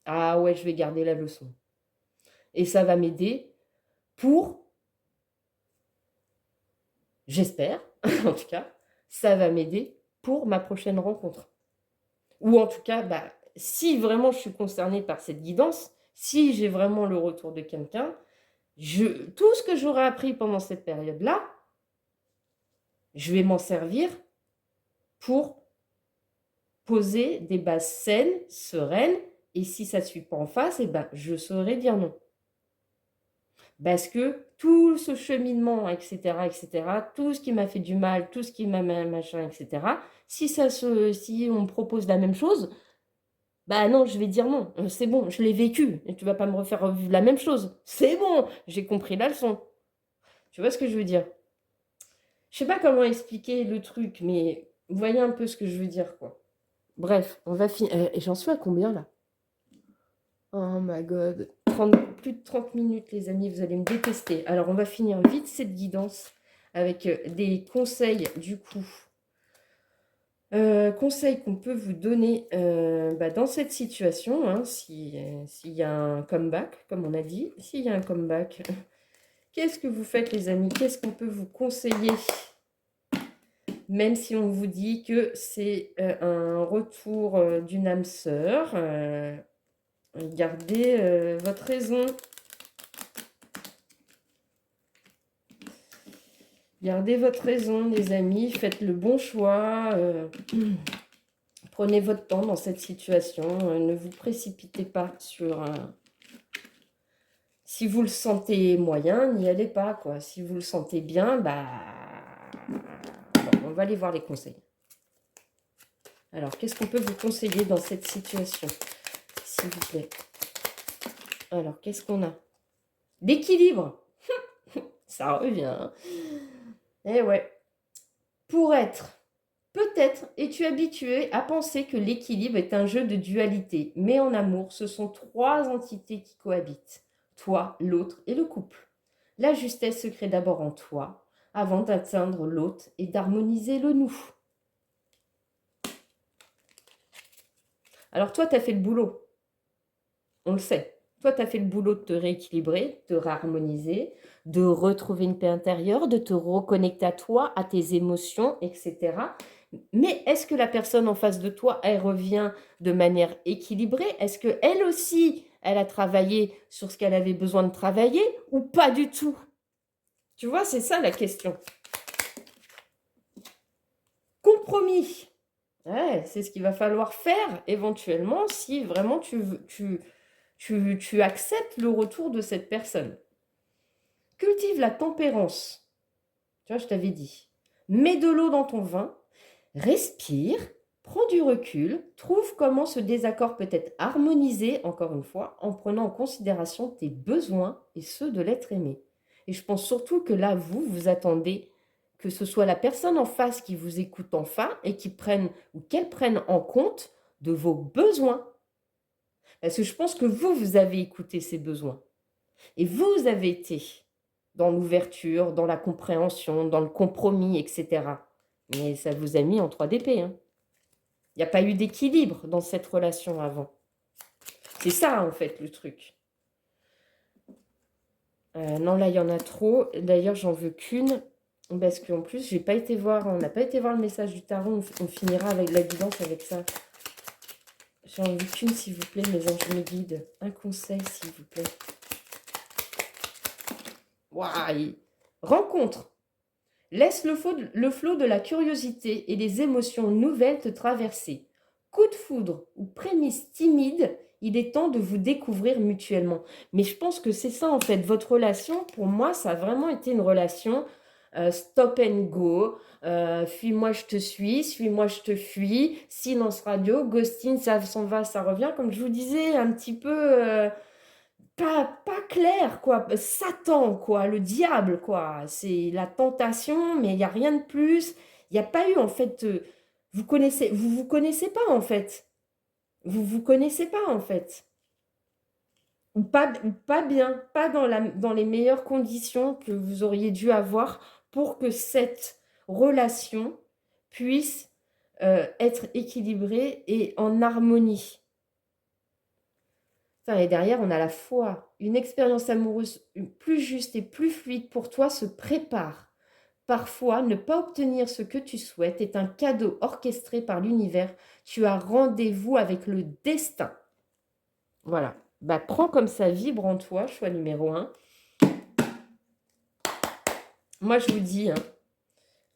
Ah ouais, je vais garder la leçon. Et ça va m'aider pour, j'espère, en tout cas, ça va m'aider pour ma prochaine rencontre. Ou en tout cas, bah, si vraiment je suis concernée par cette guidance, si j'ai vraiment le retour de quelqu'un, tout ce que j'aurai appris pendant cette période-là, je vais m'en servir pour poser des bases saines, sereines, et si ça ne suit pas en face, eh ben, je saurai dire non. Parce que tout ce cheminement, etc., etc., tout ce qui m'a fait du mal, tout ce qui m'a machin, etc., si on me propose la même chose, bah non, je vais dire non. C'est bon, je l'ai vécu, et tu vas pas me refaire vivre la même chose. C'est bon, j'ai compris la leçon. Tu vois ce que je veux dire? Je sais pas comment expliquer le truc, mais vous voyez un peu ce que je veux dire, quoi. Bref, on va finir. Et j'en suis à combien là? Oh my god. Plus de 30 minutes, les amis, vous allez me détester. Alors, on va finir vite cette guidance avec des conseils, du coup. Conseils qu'on peut vous donner dans cette situation, hein, s'il y a un comeback, comme on a dit. S'il y a un comeback, qu'est-ce que vous faites, les amis? Qu'est-ce qu'on peut vous conseiller? Même si on vous dit que c'est un retour d'une âme sœur, gardez votre raison. Gardez votre raison, les amis. Faites le bon choix. Prenez votre temps dans cette situation. Ne vous précipitez pas sur... Si vous le sentez moyen, n'y allez pas, quoi. Si vous le sentez bien, bah... Bon, on va aller voir les conseils. Alors, qu'est-ce qu'on peut vous conseiller dans cette situation, s'il vous plaît? Alors, qu'est-ce qu'on a? L'équilibre. Ça revient, hein. Eh ouais. Peut-être es-tu habitué à penser que l'équilibre est un jeu de dualité, mais en amour, ce sont 3 entités qui cohabitent. Toi, l'autre et le couple. La justesse se crée d'abord en toi, avant d'atteindre l'autre et d'harmoniser le nous. Alors toi, tu as fait le boulot. On le sait. Toi, tu as fait le boulot de te rééquilibrer, de réharmoniser, de retrouver une paix intérieure, de te reconnecter à toi, à tes émotions, etc. Mais est-ce que la personne en face de toi, elle revient de manière équilibrée? Est-ce qu'elle aussi, elle a travaillé sur ce qu'elle avait besoin de travailler ou pas du tout? Tu vois, c'est ça la question. Compromis. Ouais, c'est ce qu'il va falloir faire éventuellement si vraiment tu acceptes le retour de cette personne. Cultive la tempérance. Tu vois, je t'avais dit. Mets de l'eau dans ton vin, respire, prends du recul, trouve comment ce désaccord peut être harmonisé, encore une fois, en prenant en considération tes besoins et ceux de l'être aimé. Et je pense surtout que là, vous attendez que ce soit la personne en face qui vous écoute enfin et qui prenne ou qu'elle prenne en compte de vos besoins. Parce que je pense que vous avez écouté ces besoins. Et vous avez été dans l'ouverture, dans la compréhension, dans le compromis, etc. Mais ça vous a mis en 3DP. Hein. Il n'y a pas eu d'équilibre dans cette relation avant. C'est ça, en fait, le truc. Non, là, il y en a trop. D'ailleurs, j'en veux qu'une. Parce qu'en plus, j'ai pas été voir, on n'a pas été voir le message du tarot. On finira avec la guidance avec ça. J'en veux qu'une, s'il vous plaît, mes anges me guident. Un conseil, s'il vous plaît. Waouh. Rencontre. Laisse le flot de la curiosité et les émotions nouvelles te traverser. Coup de foudre ou prémisse timide, il est temps de vous découvrir mutuellement. Mais je pense que c'est ça en fait, votre relation, pour moi, ça a vraiment été une relation stop and go. Fuis-moi, je te suis-moi, je te fuis. Silence radio, ghosting, ça s'en va, ça revient. Comme je vous disais, un petit peu... pas clair, quoi. Satan, quoi. Le diable, quoi. C'est la tentation, mais il n'y a rien de plus. Il n'y a pas eu, en fait... vous connaissez pas, en fait. Vous connaissez pas, en fait. Ou pas bien. Pas dans les meilleures conditions que vous auriez dû avoir pour que cette relation puisse être équilibrée et en harmonie. Et derrière, on a la foi. Une expérience amoureuse plus juste et plus fluide pour toi se prépare. Parfois, ne pas obtenir ce que tu souhaites est un cadeau orchestré par l'univers. Tu as rendez-vous avec le destin. Voilà. Bah, prends comme ça, vibre en toi, choix numéro 1. Moi, je vous dis, hein,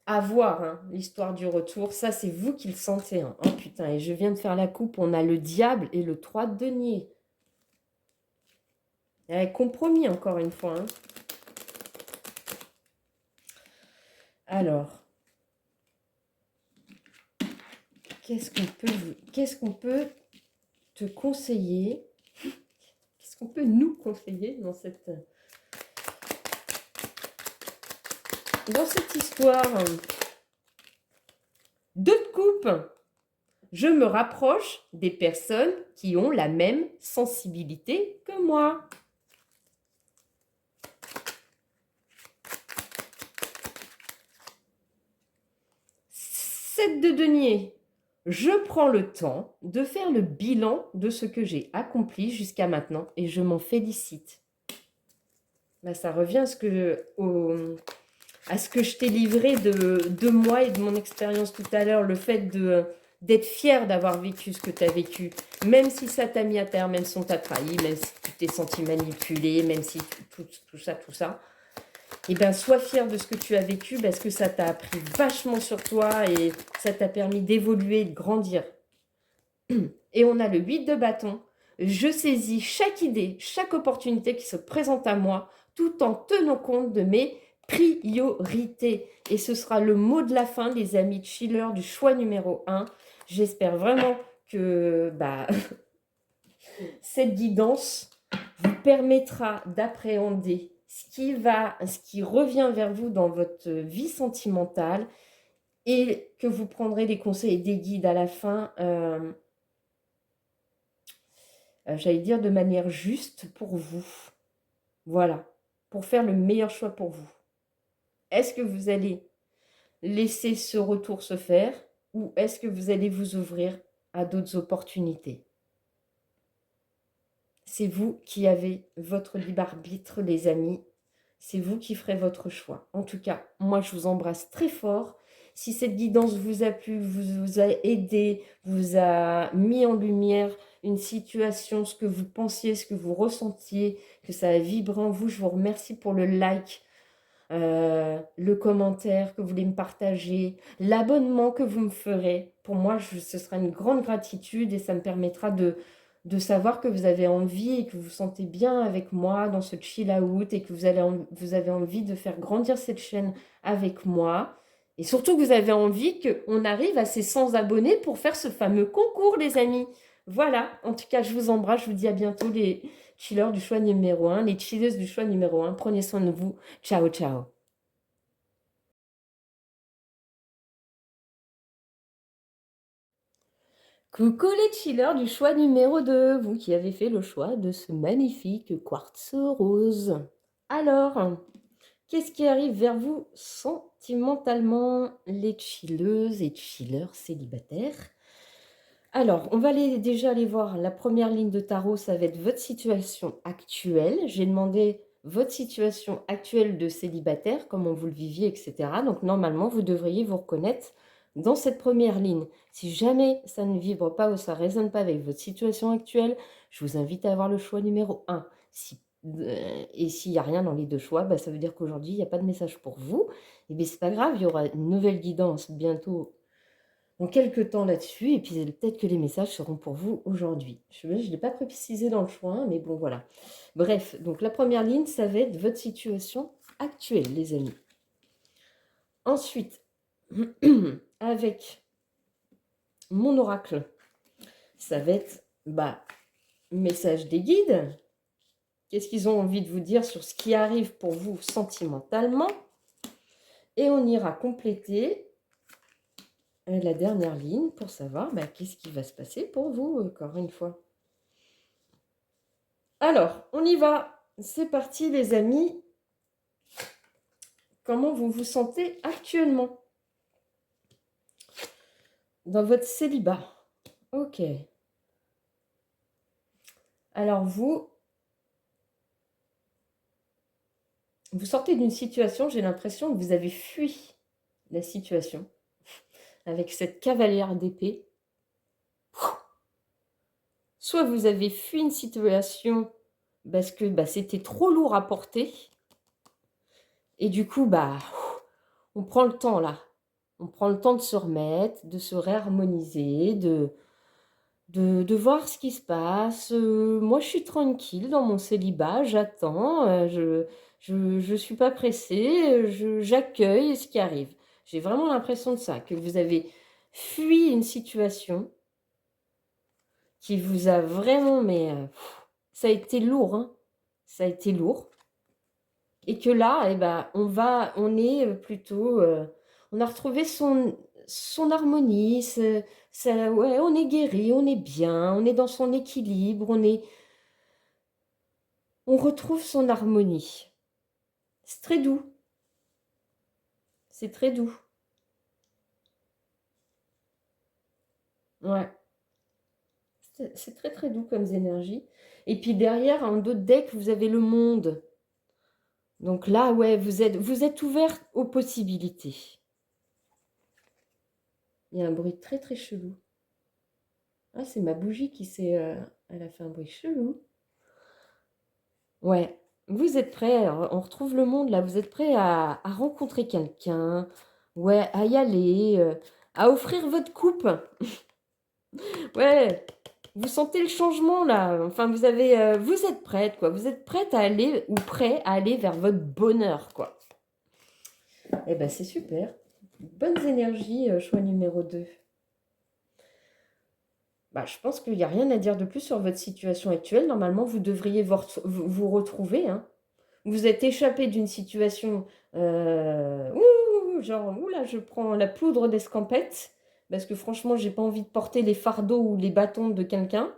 à voir hein, l'histoire du retour. Ça, c'est vous qui le sentez. Hein. Oh putain, et je viens de faire la coupe. On a le diable et le 3 de denier. Compromis, encore une fois. Hein. Alors, qu'est-ce qu'on peut te conseiller? Qu'est-ce qu'on peut nous conseiller dans cette histoire? Deux de coupe. Je me rapproche des personnes qui ont la même sensibilité que moi. 7 de denier. Je prends le temps de faire le bilan de ce que j'ai accompli jusqu'à maintenant et je m'en félicite. Là, ça revient à ce que je t'ai livré de moi et de mon expérience tout à l'heure, le fait d'être fier d'avoir vécu ce que tu as vécu, même si ça t'a mis à terre, même si on t'a trahi, même si tu t'es senti manipulé, même si tout ça. Eh bien, sois fier de ce que tu as vécu parce que ça t'a appris vachement sur toi et ça t'a permis d'évoluer et de grandir. Et on a le 8 de bâton. Je saisis chaque idée, chaque opportunité qui se présente à moi, tout en tenant compte de mes priorités. Et ce sera le mot de la fin, les amis chiller du choix numéro 1. J'espère vraiment que cette guidance vous permettra d'appréhender ce qui revient vers vous dans votre vie sentimentale et que vous prendrez des conseils et des guides à la fin, j'allais dire de manière juste pour vous. Voilà, pour faire le meilleur choix pour vous. Est-ce que vous allez laisser ce retour se faire ou est-ce que vous allez vous ouvrir à d'autres opportunités? C'est vous qui avez votre libre arbitre, les amis. C'est vous qui ferez votre choix. En tout cas, moi, je vous embrasse très fort. Si cette guidance vous a plu, vous a aidé, vous a mis en lumière une situation, ce que vous pensiez, ce que vous ressentiez, que ça a vibré en vous, je vous remercie pour le like, le commentaire que vous voulez me partager, l'abonnement que vous me ferez. Pour moi, ce sera une grande gratitude et ça me permettra de savoir que vous avez envie et que vous vous sentez bien avec moi dans ce chill out et que vous avez envie de faire grandir cette chaîne avec moi. Et surtout que vous avez envie qu'on arrive à ces 100 abonnés pour faire ce fameux concours, les amis. Voilà, en tout cas, je vous embrasse, je vous dis à bientôt les chillers du choix numéro 1, les chilleuses du choix numéro 1. Prenez soin de vous. Ciao, ciao. Coucou les chillers du choix numéro 2, vous qui avez fait le choix de ce magnifique quartz rose. Alors, qu'est-ce qui arrive vers vous sentimentalement, les chilleuses et chillers célibataires? Alors, on va déjà aller voir la première ligne de tarot, ça va être votre situation actuelle. J'ai demandé votre situation actuelle de célibataire, comment vous le viviez, etc. Donc, normalement, vous devriez vous reconnaître dans cette première ligne. Si jamais ça ne vibre pas ou ça ne résonne pas avec votre situation actuelle, je vous invite à avoir le choix numéro 1. Et s'il n'y a rien dans les deux choix, bah, ça veut dire qu'aujourd'hui, il n'y a pas de message pour vous. Et bien, c'est pas grave, il y aura une nouvelle guidance bientôt dans quelques temps là-dessus, et puis peut-être que les messages seront pour vous aujourd'hui. Je ne l'ai pas précisé dans le choix, mais bon, voilà. Bref, donc la première ligne, ça va être votre situation actuelle, les amis. Ensuite, avec mon oracle, ça va être, message des guides. Qu'est-ce qu'ils ont envie de vous dire sur ce qui arrive pour vous sentimentalement? Et on ira compléter la dernière ligne pour savoir qu'est-ce qui va se passer pour vous, encore une fois. Alors, on y va. C'est parti, les amis. Comment vous vous sentez actuellement dans votre célibat? Ok. Alors, vous sortez d'une situation, j'ai l'impression que vous avez fui la situation avec cette cavalière d'épée. Soit vous avez fui une situation parce que c'était trop lourd à porter. Et du coup, on prend le temps là. On prend le temps de se remettre, de se réharmoniser, de voir ce qui se passe. Moi, je suis tranquille dans mon célibat, j'attends, je suis pas pressée, j'accueille ce qui arrive. J'ai vraiment l'impression de ça, que vous avez fui une situation qui vous a vraiment, ça a été lourd, hein. Ça a été lourd. Et que là, on est plutôt, on a retrouvé son harmonie, ouais, on est guéri, on est bien, on est dans son équilibre, on retrouve son harmonie. C'est très doux. C'est très doux. Ouais. C'est très très doux comme énergie. Et puis derrière, en d'autres decks, vous avez le monde. Donc là, ouais, vous êtes ouvert aux possibilités. Il y a un bruit très très chelou. Ah, c'est ma bougie qui s'est... elle a fait un bruit chelou. Ouais, vous êtes prêts, on retrouve le monde là, vous êtes prêts à rencontrer quelqu'un, ouais, à y aller, à offrir votre coupe. Ouais, vous sentez le changement là, enfin vous êtes prête quoi, vous êtes prête à aller ou prêt à aller vers votre bonheur quoi. Eh ben c'est super, bonnes énergies, choix numéro 2. Je pense qu'il n'y a rien à dire de plus sur votre situation actuelle. Normalement, vous devriez vous retrouver, hein. Vous êtes échappé d'une situation, genre, oula, je prends la poudre d'escampette, parce que franchement, j'ai pas envie de porter les fardeaux ou les bâtons de quelqu'un.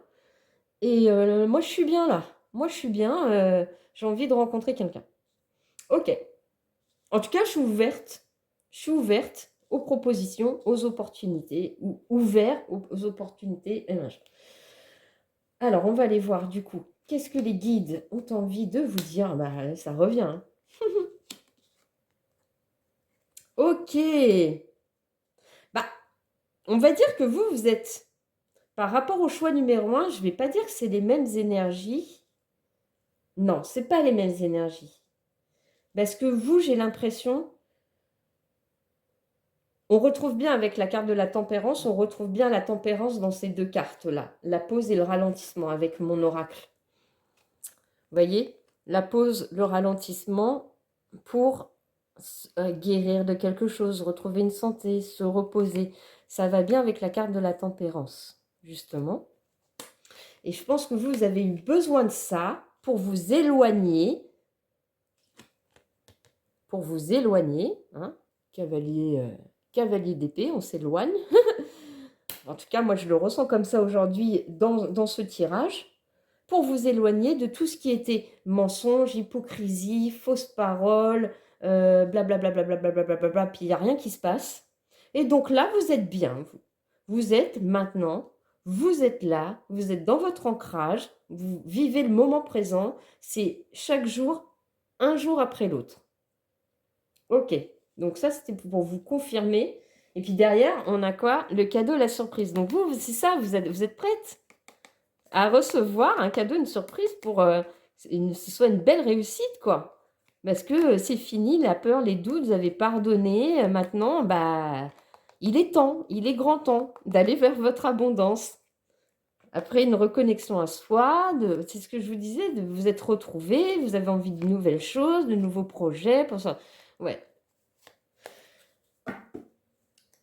Et moi, je suis bien là. Moi, je suis bien, j'ai envie de rencontrer quelqu'un. Ok. En tout cas, je suis ouverte. Je suis ouverte aux propositions, aux opportunités, ou ouvert aux opportunités. Alors, on va aller voir du coup. qu'est-ce que les guides ont envie de vous dire? Bah, ça revient. Hein. Ok. Bah, on va dire que vous, vous êtes, par rapport au choix numéro 1, je ne vais pas dire que c'est les mêmes énergies. Non, ce n'est pas les mêmes énergies. Parce que vous, j'ai l'impression, on retrouve bien avec la carte de la tempérance, on retrouve bien la tempérance dans ces deux cartes-là. La pause et le ralentissement avec mon oracle. Vous voyez? La pause, le ralentissement pour guérir de quelque chose, retrouver une santé, se reposer. Ça va bien avec la carte de la tempérance, justement. Et je pense que vous avez eu besoin de ça pour vous éloigner. Hein, cavalier d'épée, on s'éloigne. En tout cas, moi, je le ressens comme ça aujourd'hui dans ce tirage. Pour vous éloigner de tout ce qui était mensonge, hypocrisie, fausse parole, blablabla, blablabla, puis il n'y a rien qui se passe. Et donc là, vous êtes bien. Vous êtes maintenant, vous êtes là, vous êtes dans votre ancrage, vous vivez le moment présent. C'est chaque jour, un jour après l'autre. Ok, donc ça, c'était pour vous confirmer. Et puis derrière, on a quoi? Le cadeau, la surprise. Donc vous, c'est ça, vous êtes prête à recevoir un cadeau, une surprise pour que ce soit une belle réussite, quoi. Parce que c'est fini, la peur, les doutes, vous avez pardonné. Maintenant, bah, il est temps, il est grand temps d'aller vers votre abondance. Après une reconnexion à soi, c'est ce que je vous disais, de vous être retrouvés, vous avez envie de nouvelles choses, de nouveaux projets. Pour ça. Ouais.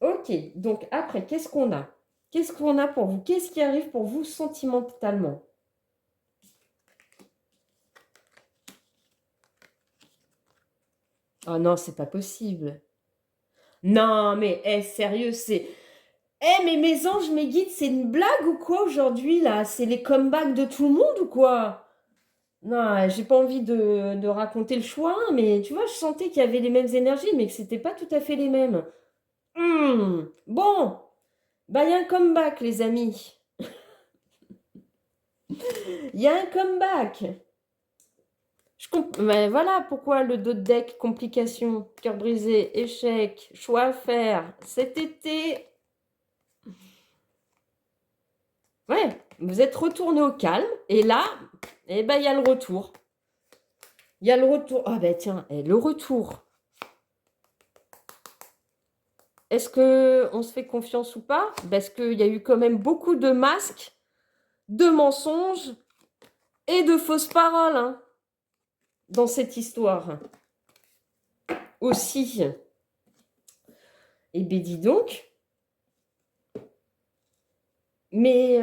Ok, donc après, qu'est-ce qu'on a? Qu'est-ce qu'on a pour vous? Qu'est-ce qui arrive pour vous sentimentalement? Oh non, c'est pas possible. Non, mais sérieux, c'est... mais mes anges, mes guides, c'est une blague ou quoi aujourd'hui, là? C'est les comebacks de tout le monde ou quoi? Non, j'ai pas envie de raconter le choix, mais tu vois, je sentais qu'il y avait les mêmes énergies, mais que c'était pas tout à fait les mêmes. Bon, bah il y a un comeback, les amis. Il y a un comeback. Mais voilà pourquoi le dos de deck, complications, cœur brisé, échec, choix à faire. Cet été, ouais, vous êtes retourné au calme. Et là, eh ben, il y a le retour. Il y a le retour. Ah ben tiens, le retour. Est-ce qu'on se fait confiance ou pas? Parce qu'il y a eu quand même beaucoup de masques, de mensonges et de fausses paroles hein, dans cette histoire. Aussi. Eh bien, dis donc. Mais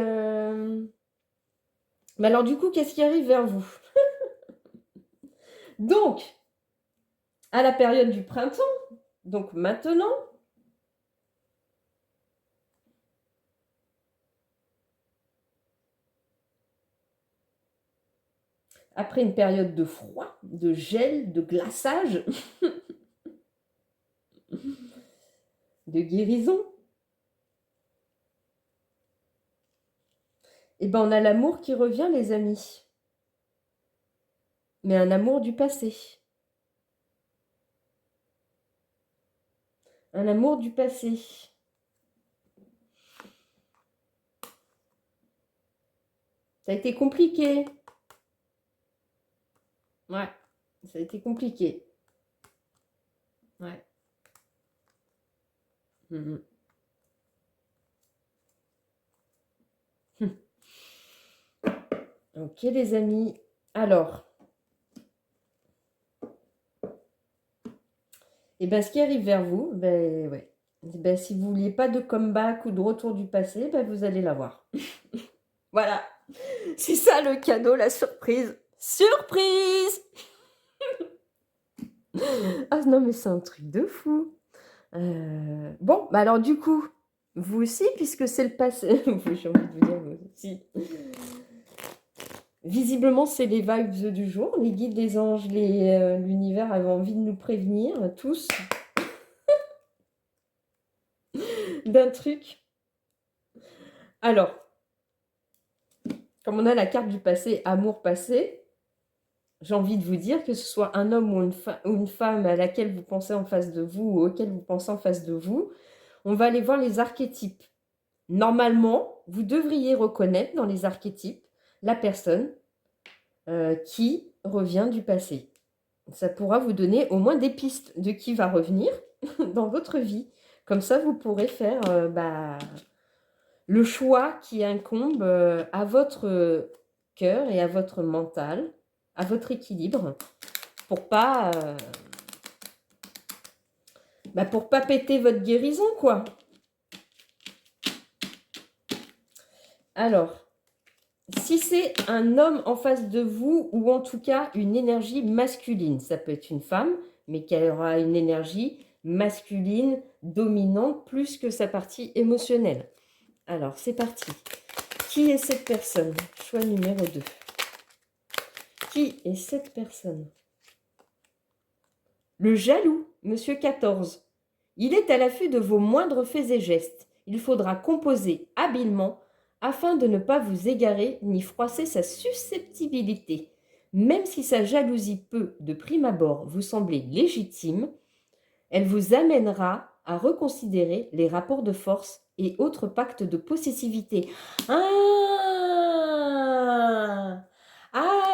alors du coup, qu'est-ce qui arrive vers vous? Donc, à la période du printemps, donc maintenant, après une période de froid, de gel, de glaçage, de guérison, eh ben on a l'amour qui revient, les amis. Mais un amour du passé. Un amour du passé. Ça a été compliqué. Ouais, ça a été compliqué. Ouais. Mmh. Ok, les amis. Alors, et ben, ce qui arrive vers vous, ben, ouais. Ben, si vous ne vouliez pas de comeback ou de retour du passé, ben, vous allez l'avoir. Voilà. C'est ça le cadeau, la surprise. Surprise! Ah non, mais c'est un truc de fou. Bon, bah alors du coup, vous aussi, puisque c'est le passé. J'ai envie de vous dire, vous aussi. Visiblement, c'est les vibes du jour. Les guides, les anges, l'univers avaient envie de nous prévenir, tous, d'un truc. Alors, Comme on a la carte du passé, amour passé, j'ai envie de vous dire que ce soit un homme ou une femme à laquelle vous pensez en face de vous ou auquel vous pensez en face de vous, on va aller voir les archétypes. Normalement, vous devriez reconnaître dans les archétypes la personne qui revient du passé. Ça pourra vous donner au moins des pistes de qui va revenir dans votre vie. Comme ça, vous pourrez faire le choix qui incombe à votre cœur et à votre mental, à votre équilibre, pour pour pas péter votre guérison, quoi. Alors, si c'est un homme en face de vous, ou en tout cas une énergie masculine, ça peut être une femme, mais qu'elle aura une énergie masculine, dominante, plus que sa partie émotionnelle. Alors, c'est parti. Qui est cette personne? Choix numéro 2. Qui est cette personne? Le jaloux, monsieur 14. Il est à l'affût de vos moindres faits et gestes. Il faudra composer habilement afin de ne pas vous égarer ni froisser sa susceptibilité. Même si sa jalousie peut, de prime abord, vous sembler légitime, elle vous amènera à reconsidérer les rapports de force et autres pactes de possessivité. Ah,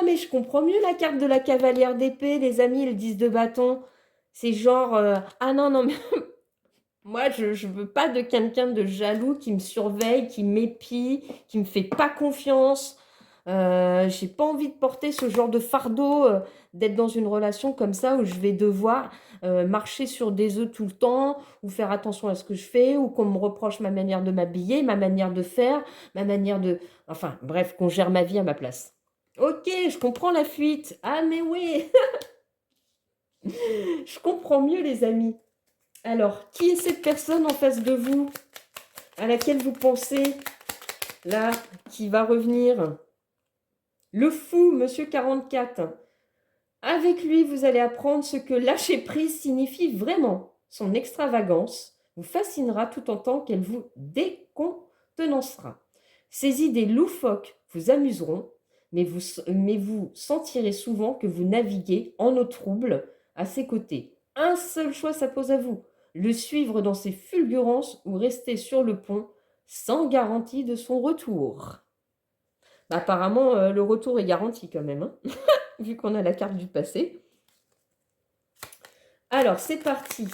mais je comprends mieux la carte de la cavalière d'épée, les amis, le 10 de bâton. C'est genre, ah non, non, mais moi, je ne veux pas de quelqu'un de jaloux qui me surveille, qui m'épie, qui me fait pas confiance. J'ai pas envie de porter ce genre de fardeau, d'être dans une relation comme ça où je vais devoir marcher sur des œufs tout le temps, ou faire attention à ce que je fais, ou qu'on me reproche ma manière de m'habiller, ma manière de faire, ma manière de... Enfin, bref, qu'on gère ma vie à ma place. Ok, je comprends la fuite. Ah, mais oui, je comprends mieux, les amis. Alors, qui est cette personne en face de vous, à laquelle vous pensez, là, qui va revenir? Le fou, monsieur 44. Avec lui, vous allez apprendre ce que lâcher prise signifie vraiment. Son extravagance vous fascinera tout autant qu'elle vous décontenancera. Ses idées loufoques vous amuseront, mais vous sentirez souvent que vous naviguez en eau trouble à ses côtés. Un seul choix s'impose à vous, le suivre dans ses fulgurances ou rester sur le pont sans garantie de son retour. Apparemment, le retour est garanti quand même, hein, vu qu'on a la carte du passé. Alors, c'est parti.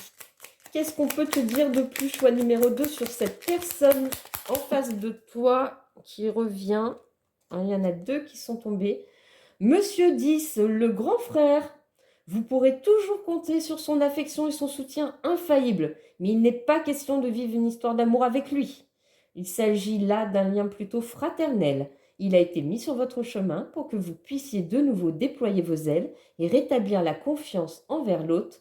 Qu'est-ce qu'on peut te dire de plus, choix numéro 2, sur cette personne en face de toi qui revient? Il y en a 2 qui sont tombés. Monsieur 10, le grand frère. Vous pourrez toujours compter sur son affection et son soutien infaillible, mais il n'est pas question de vivre une histoire d'amour avec lui. Il s'agit là d'un lien plutôt fraternel. Il a été mis sur votre chemin pour que vous puissiez de nouveau déployer vos ailes et rétablir la confiance envers l'autre.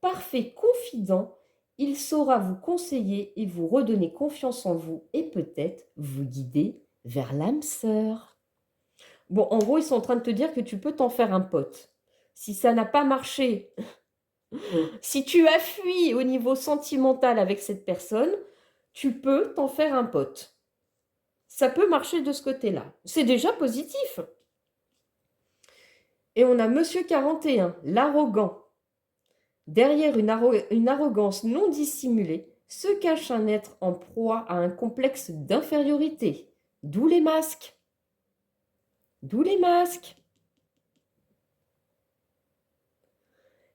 Parfait confident, il saura vous conseiller et vous redonner confiance en vous et peut-être vous guider vers l'âme sœur. Bon, en gros, ils sont en train de te dire que tu peux t'en faire un pote. Si ça n'a pas marché, si tu as fui au niveau sentimental avec cette personne, tu peux t'en faire un pote. Ça peut marcher de ce côté-là. C'est déjà positif. Et on a Monsieur 41, l'arrogant. Derrière une arrogance non dissimulée se cache un être en proie à un complexe d'infériorité. D'où les masques. D'où les masques.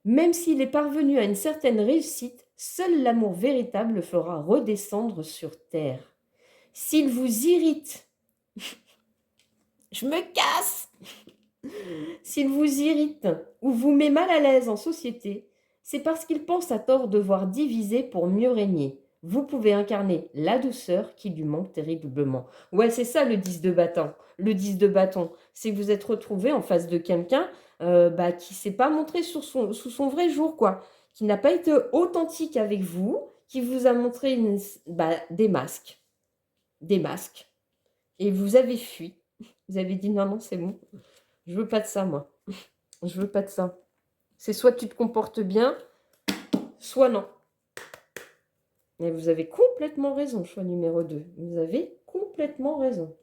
Même s'il est parvenu à une certaine réussite, seul l'amour véritable le fera redescendre sur terre. S'il vous irrite, je me casse. S'il vous irrite ou vous met mal à l'aise en société, c'est parce qu'il pense à tort devoir diviser pour mieux régner. Vous pouvez incarner la douceur qui lui manque terriblement. Ouais, c'est ça le 10 de bâton. Le 10 de bâton, c'est que vous êtes retrouvé en face de quelqu'un qui ne s'est pas montré sous son vrai jour, quoi. Qui n'a pas été authentique avec vous, qui vous a montré des masques. Des masques. Et vous avez fui. Vous avez dit non, non, c'est bon. Je veux pas de ça, moi. Je veux pas de ça. C'est soit tu te comportes bien, soit non. Mais vous avez complètement raison, choix numéro 2. Vous avez complètement raison.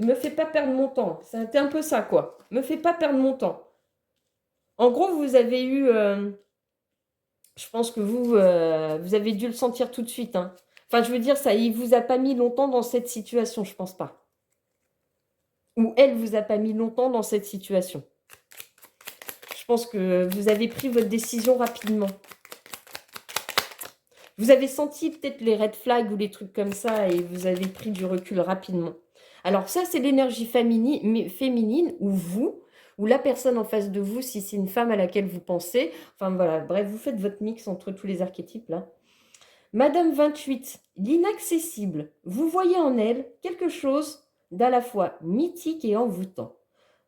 Me fais pas perdre mon temps. C'était un peu ça, quoi. Me fais pas perdre mon temps. En gros, vous avez eu... je pense que vous avez dû le sentir tout de suite. Hein. Enfin, je veux dire, ça, il vous a pas mis longtemps dans cette situation, je pense pas. Ou elle vous a pas mis longtemps dans cette situation. Je pense que vous avez pris votre décision rapidement. Vous avez senti peut-être les red flags ou les trucs comme ça et vous avez pris du recul rapidement. Alors ça, c'est l'énergie féminine ou vous, ou la personne en face de vous, si c'est une femme à laquelle vous pensez. Enfin voilà, bref, vous faites votre mix entre tous les archétypes là. Madame 28, l'inaccessible. Vous voyez en elle quelque chose d'à la fois mythique et envoûtant.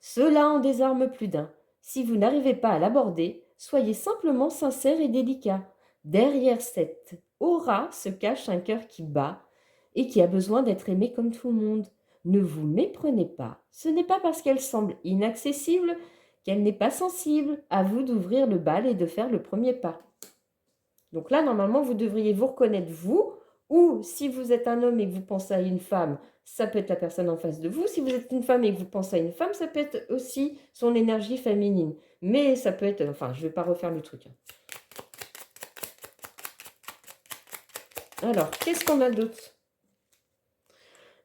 Cela en désarme plus d'un. Si vous n'arrivez pas à l'aborder, soyez simplement sincère et délicat. Derrière cette aura se cache un cœur qui bat et qui a besoin d'être aimé comme tout le monde. Ne vous méprenez pas. Ce n'est pas parce qu'elle semble inaccessible qu'elle n'est pas sensible. À vous d'ouvrir le bal et de faire le premier pas. Donc là, normalement, vous devriez vous reconnaître vous, ou si vous êtes un homme et que vous pensez à une femme, ça peut être la personne en face de vous. Si vous êtes une femme et que vous pensez à une femme, ça peut être aussi son énergie féminine. Mais ça peut être... Enfin, je ne vais pas refaire le truc. Alors, qu'est-ce qu'on a d'autre?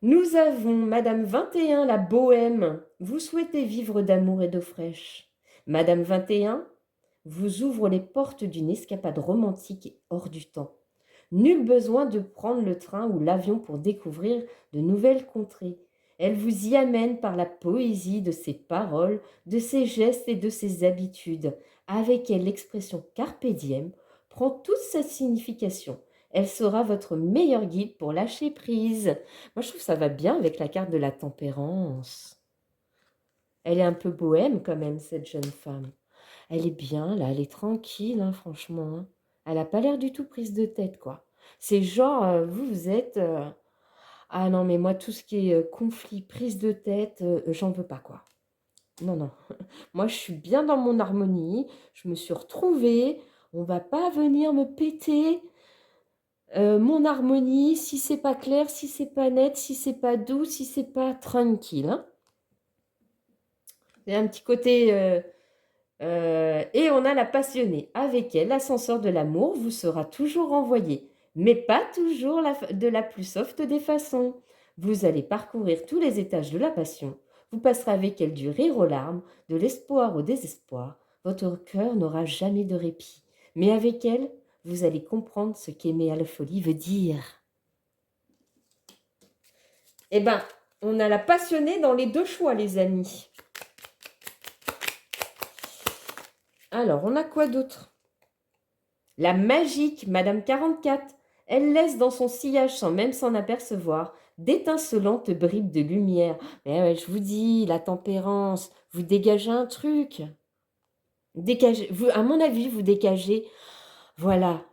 Nous avons Madame 21, la bohème. Vous souhaitez vivre d'amour et d'eau fraîche. Madame 21 vous ouvre les portes d'une escapade romantique et hors du temps. Nul besoin de prendre le train ou l'avion pour découvrir de nouvelles contrées. Elle vous y amène par la poésie de ses paroles, de ses gestes et de ses habitudes. Avec elle, l'expression carpe diem prend toute sa signification. Elle sera votre meilleur guide pour lâcher prise. Moi, je trouve que ça va bien avec la carte de la tempérance. Elle est un peu bohème quand même, cette jeune femme. Elle est bien, là, elle est tranquille, hein, franchement. Hein. Elle n'a pas l'air du tout prise de tête, quoi. C'est genre, vous êtes... ah non, mais moi, tout ce qui est conflit, prise de tête, j'en veux pas, quoi. Non, non. Moi, je suis bien dans mon harmonie. Je me suis retrouvée. On va pas venir me péter mon harmonie si c'est pas clair, si c'est pas net, si c'est pas doux, si c'est pas tranquille. Hein. Il y a un petit côté... et on a la passionnée. Avec elle, l'ascenseur de l'amour vous sera toujours envoyé, mais pas toujours de la plus soft des façons. Vous allez parcourir tous les étages de la passion. Vous passerez avec elle du rire aux larmes, de l'espoir au désespoir. Votre cœur n'aura jamais de répit. Mais avec elle, vous allez comprendre ce qu'aimer à la folie veut dire. Eh ben, on a la passionnée dans les deux choix, les amis. Alors, on a quoi d'autre? La magique Madame 44, elle laisse dans son sillage sans même s'en apercevoir d'étincelantes bribes de lumière. Mais ouais, je vous dis, la tempérance, vous dégagez un truc. Dégagez, vous, à mon avis, vous dégagez, voilà,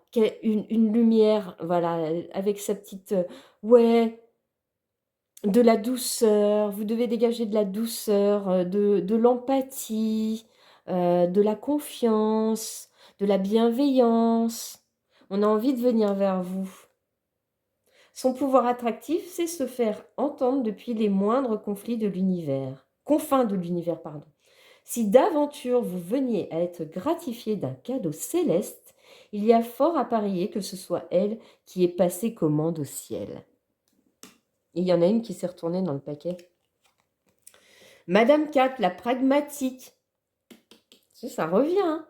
une lumière, voilà, avec sa petite, ouais, de la douceur. Vous devez dégager de la douceur, de l'empathie, de la confiance, de la bienveillance. On a envie de venir vers vous. Son pouvoir attractif, c'est se faire entendre depuis les moindres confins de l'univers, pardon. Si d'aventure vous veniez à être gratifié d'un cadeau céleste, il y a fort à parier que ce soit elle qui ait passé commande au ciel. Et il y en a une qui s'est retournée dans le paquet. Madame 4, la pragmatique. Ça revient, hein.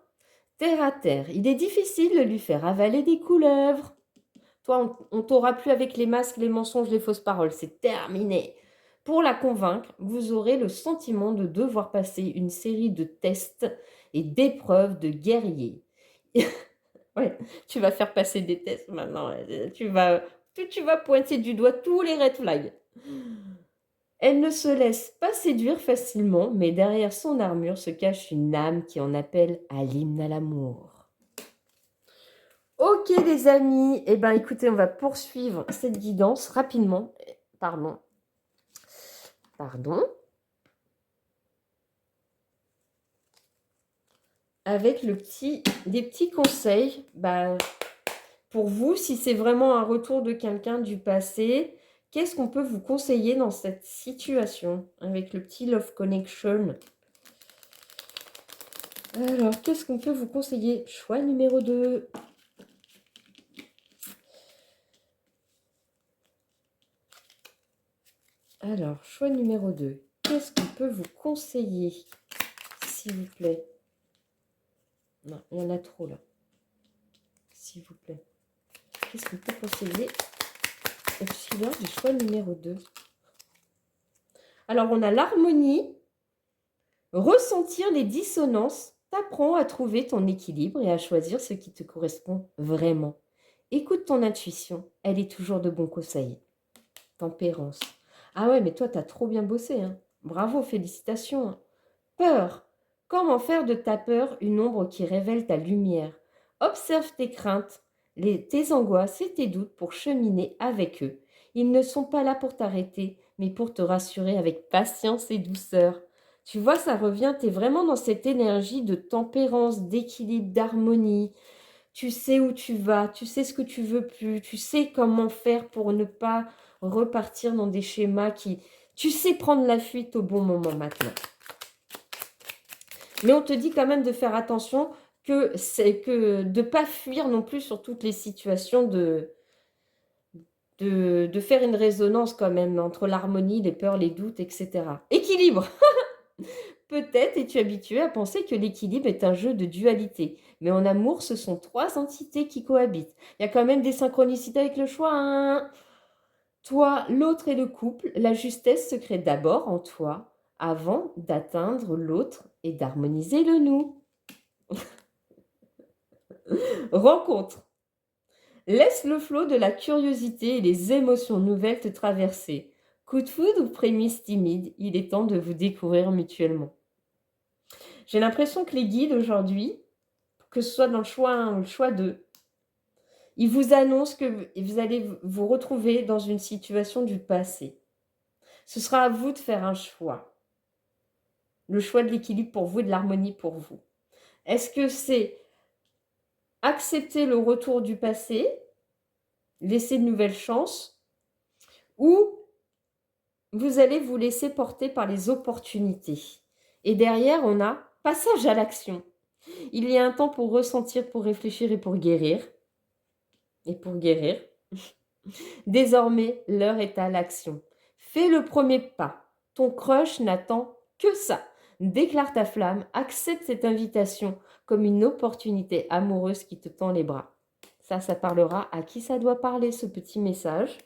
Terre à terre. Il est difficile de lui faire avaler des couleuvres. Toi, on t'aura plus avec les masques, les mensonges, les fausses paroles. C'est terminé. Pour la convaincre, vous aurez le sentiment de devoir passer une série de tests et d'épreuves de guerrier. Ouais, tu vas faire passer des tests maintenant. Tu vas pointer du doigt tous les red flags. Elle ne se laisse pas séduire facilement, mais derrière son armure se cache une âme qui en appelle à l'hymne à l'amour. Ok les amis, eh ben écoutez, on va poursuivre cette guidance rapidement. Pardon. Avec des petits conseils pour vous, si c'est vraiment un retour de quelqu'un du passé Qu'est-ce qu'on peut vous conseiller dans cette situation avec le petit Love Connection? Alors, qu'est-ce qu'on peut vous conseiller? Choix numéro 2. Alors, choix numéro 2. Qu'est-ce qu'on peut vous conseiller, s'il vous plaît? Non, il y en a trop là. S'il vous plaît. Qu'est-ce qu'on peut conseiller au filer du choix numéro 2? Alors, on a l'harmonie, ressentir les dissonances, t'apprend à trouver ton équilibre et à choisir ce qui te correspond vraiment. Écoute ton intuition, elle est toujours de bons conseils. Tempérance. Ah ouais, mais toi, t'as trop bien bossé, hein. Bravo, félicitations, hein. Peur. Comment faire de ta peur une ombre qui révèle ta lumière? Observe tes craintes, tes angoisses et tes doutes pour cheminer avec eux. Ils ne sont pas là pour t'arrêter, mais pour te rassurer avec patience et douceur. Tu vois, ça revient, tu es vraiment dans cette énergie de tempérance, d'équilibre, d'harmonie. Tu sais où tu vas, tu sais ce que tu veux plus, tu sais comment faire pour ne pas repartir dans des schémas qui... Tu sais prendre la fuite au bon moment maintenant. Mais on te dit quand même de faire attention que de ne pas fuir non plus sur toutes les situations, de faire une résonance quand même entre l'harmonie, les peurs, les doutes, etc. Équilibre. Peut-être es-tu habitué à penser que l'équilibre est un jeu de dualité. Mais en amour, ce sont trois entités qui cohabitent. Il y a quand même des synchronicités avec le choix, hein. Toi, l'autre et le couple, la justesse se crée d'abord en toi, avant d'atteindre l'autre et d'harmoniser le nous. Rencontre. Laisse le flot de la curiosité et les émotions nouvelles te traverser. Coup de foudre ou prémisse timide, il est temps de vous découvrir mutuellement. J'ai l'impression que les guides aujourd'hui, que ce soit dans le choix 1 ou le choix 2, ils vous annoncent que vous allez vous retrouver dans une situation du passé. Ce sera à vous de faire un choix. Le choix de l'équilibre pour vous et de l'harmonie pour vous. Est-ce que c'est accepter le retour du passé, laisser de nouvelles chances, ou vous allez vous laisser porter par les opportunités? Et derrière, on a passage à l'action. Il y a un temps pour ressentir, pour réfléchir et pour guérir. Et pour guérir. Désormais, l'heure est à l'action. Fais le premier pas. Ton crush n'attend que ça. Déclare ta flamme, accepte cette invitation comme une opportunité amoureuse qui te tend les bras. Ça parlera à qui ça doit parler, ce petit message.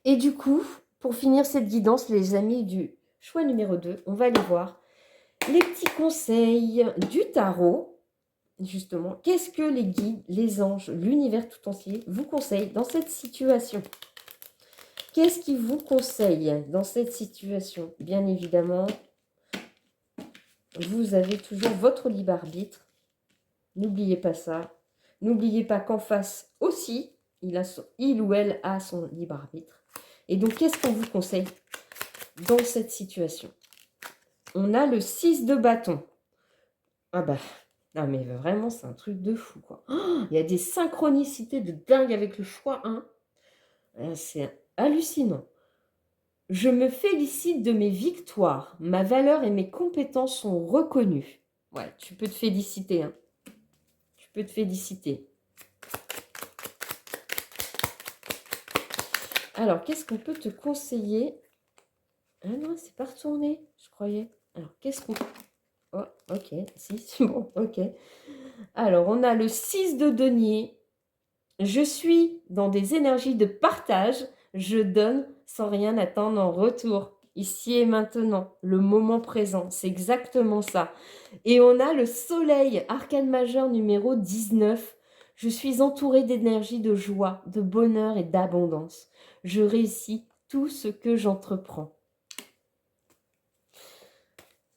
Et du coup, pour finir cette guidance, les amis du choix numéro 2, on va aller voir les petits conseils du tarot. Justement, qu'est-ce que les guides, les anges, l'univers tout entier vous conseillent dans cette situation? Qu'est-ce qu'ils vous conseillent dans cette situation? Bien évidemment, vous avez toujours votre libre arbitre. N'oubliez pas ça. N'oubliez pas qu'en face aussi, il ou elle a son libre arbitre. Et donc, qu'est-ce qu'on vous conseille dans cette situation? On a le 6 de bâton. Ah bah, non mais vraiment, c'est un truc de fou, quoi. Oh, il y a des synchronicités de dingue avec le choix 1. C'est hallucinant. Je me félicite de mes victoires. Ma valeur et mes compétences sont reconnues. Ouais, tu peux te féliciter, hein. Tu peux te féliciter. Alors, qu'est-ce qu'on peut te conseiller? Ah non, c'est pas retourné, je croyais. Alors, qu'est-ce qu'on... Oh, ok, si, c'est bon, ok. Alors, on a le 6 de denier. Je suis dans des énergies de partage. Je donne sans rien attendre en retour. Ici et maintenant, le moment présent, c'est exactement ça. Et on a le soleil, arcane majeur numéro 19. Je suis entourée d'énergie de joie, de bonheur et d'abondance. Je réussis tout ce que j'entreprends.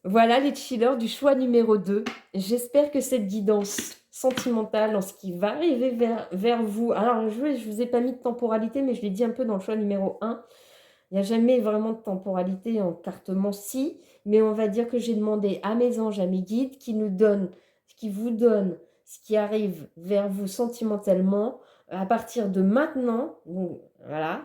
Voilà les chillers du choix numéro 2. J'espère que cette guidance sentimentale en ce qui va arriver vers vous. Alors, je ne vous ai pas mis de temporalité, mais je l'ai dit un peu dans le choix numéro 1. Il n'y a jamais vraiment de temporalité en cartement si, mais on va dire que j'ai demandé à mes anges, à mes guides, qui vous donnent ce qui arrive vers vous sentimentalement à partir de maintenant. Donc, voilà,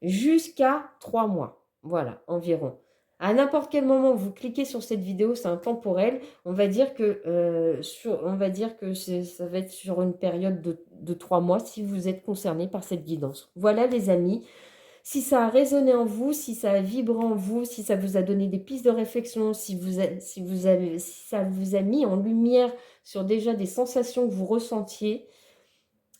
jusqu'à 3 mois, voilà, environ. À n'importe quel moment, vous cliquez sur cette vidéo, c'est intemporel. On va dire que, ça va être sur une période de 3 mois si vous êtes concerné par cette guidance. Voilà les amis, si ça a résonné en vous, si ça a vibré en vous, si ça vous a donné des pistes de réflexion, si ça vous a mis en lumière sur déjà des sensations que vous ressentiez,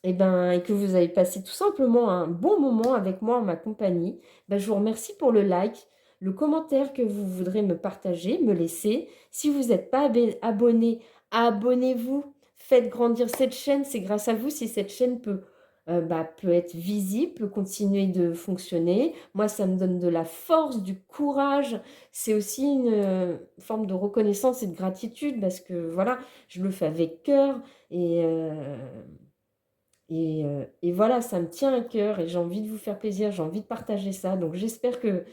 et que vous avez passé tout simplement un bon moment avec moi en ma compagnie, je vous remercie pour le like, le commentaire que vous voudrez me partager, me laisser. Si vous n'êtes pas abonné, abonnez-vous. Faites grandir cette chaîne. C'est grâce à vous si cette chaîne peut être visible, peut continuer de fonctionner. Moi, ça me donne de la force, du courage. C'est aussi une forme de reconnaissance et de gratitude parce que voilà, je le fais avec cœur et voilà, ça me tient à cœur et j'ai envie de vous faire plaisir, j'ai envie de partager ça. Donc j'espère que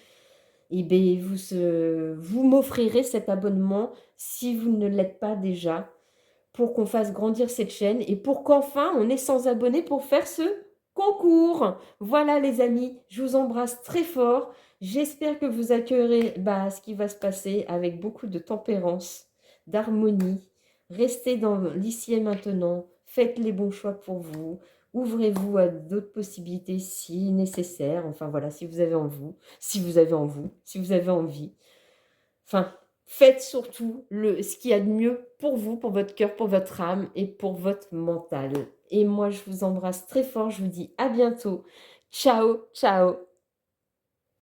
vous m'offrirez cet abonnement si vous ne l'êtes pas déjà, pour qu'on fasse grandir cette chaîne et pour qu'enfin on ait 100 abonnés pour faire ce concours. Voilà les amis, je vous embrasse très fort. J'espère que vous accueillerez ce qui va se passer avec beaucoup de tempérance, d'harmonie. Restez dans l'ici et maintenant, faites les bons choix pour vous. Ouvrez-vous à d'autres possibilités si nécessaire. Enfin voilà, si vous avez en vous, si vous avez envie. Enfin, faites surtout ce qu'il y a de mieux pour vous, pour votre cœur, pour votre âme et pour votre mental. Et moi, je vous embrasse très fort. Je vous dis à bientôt. Ciao, ciao.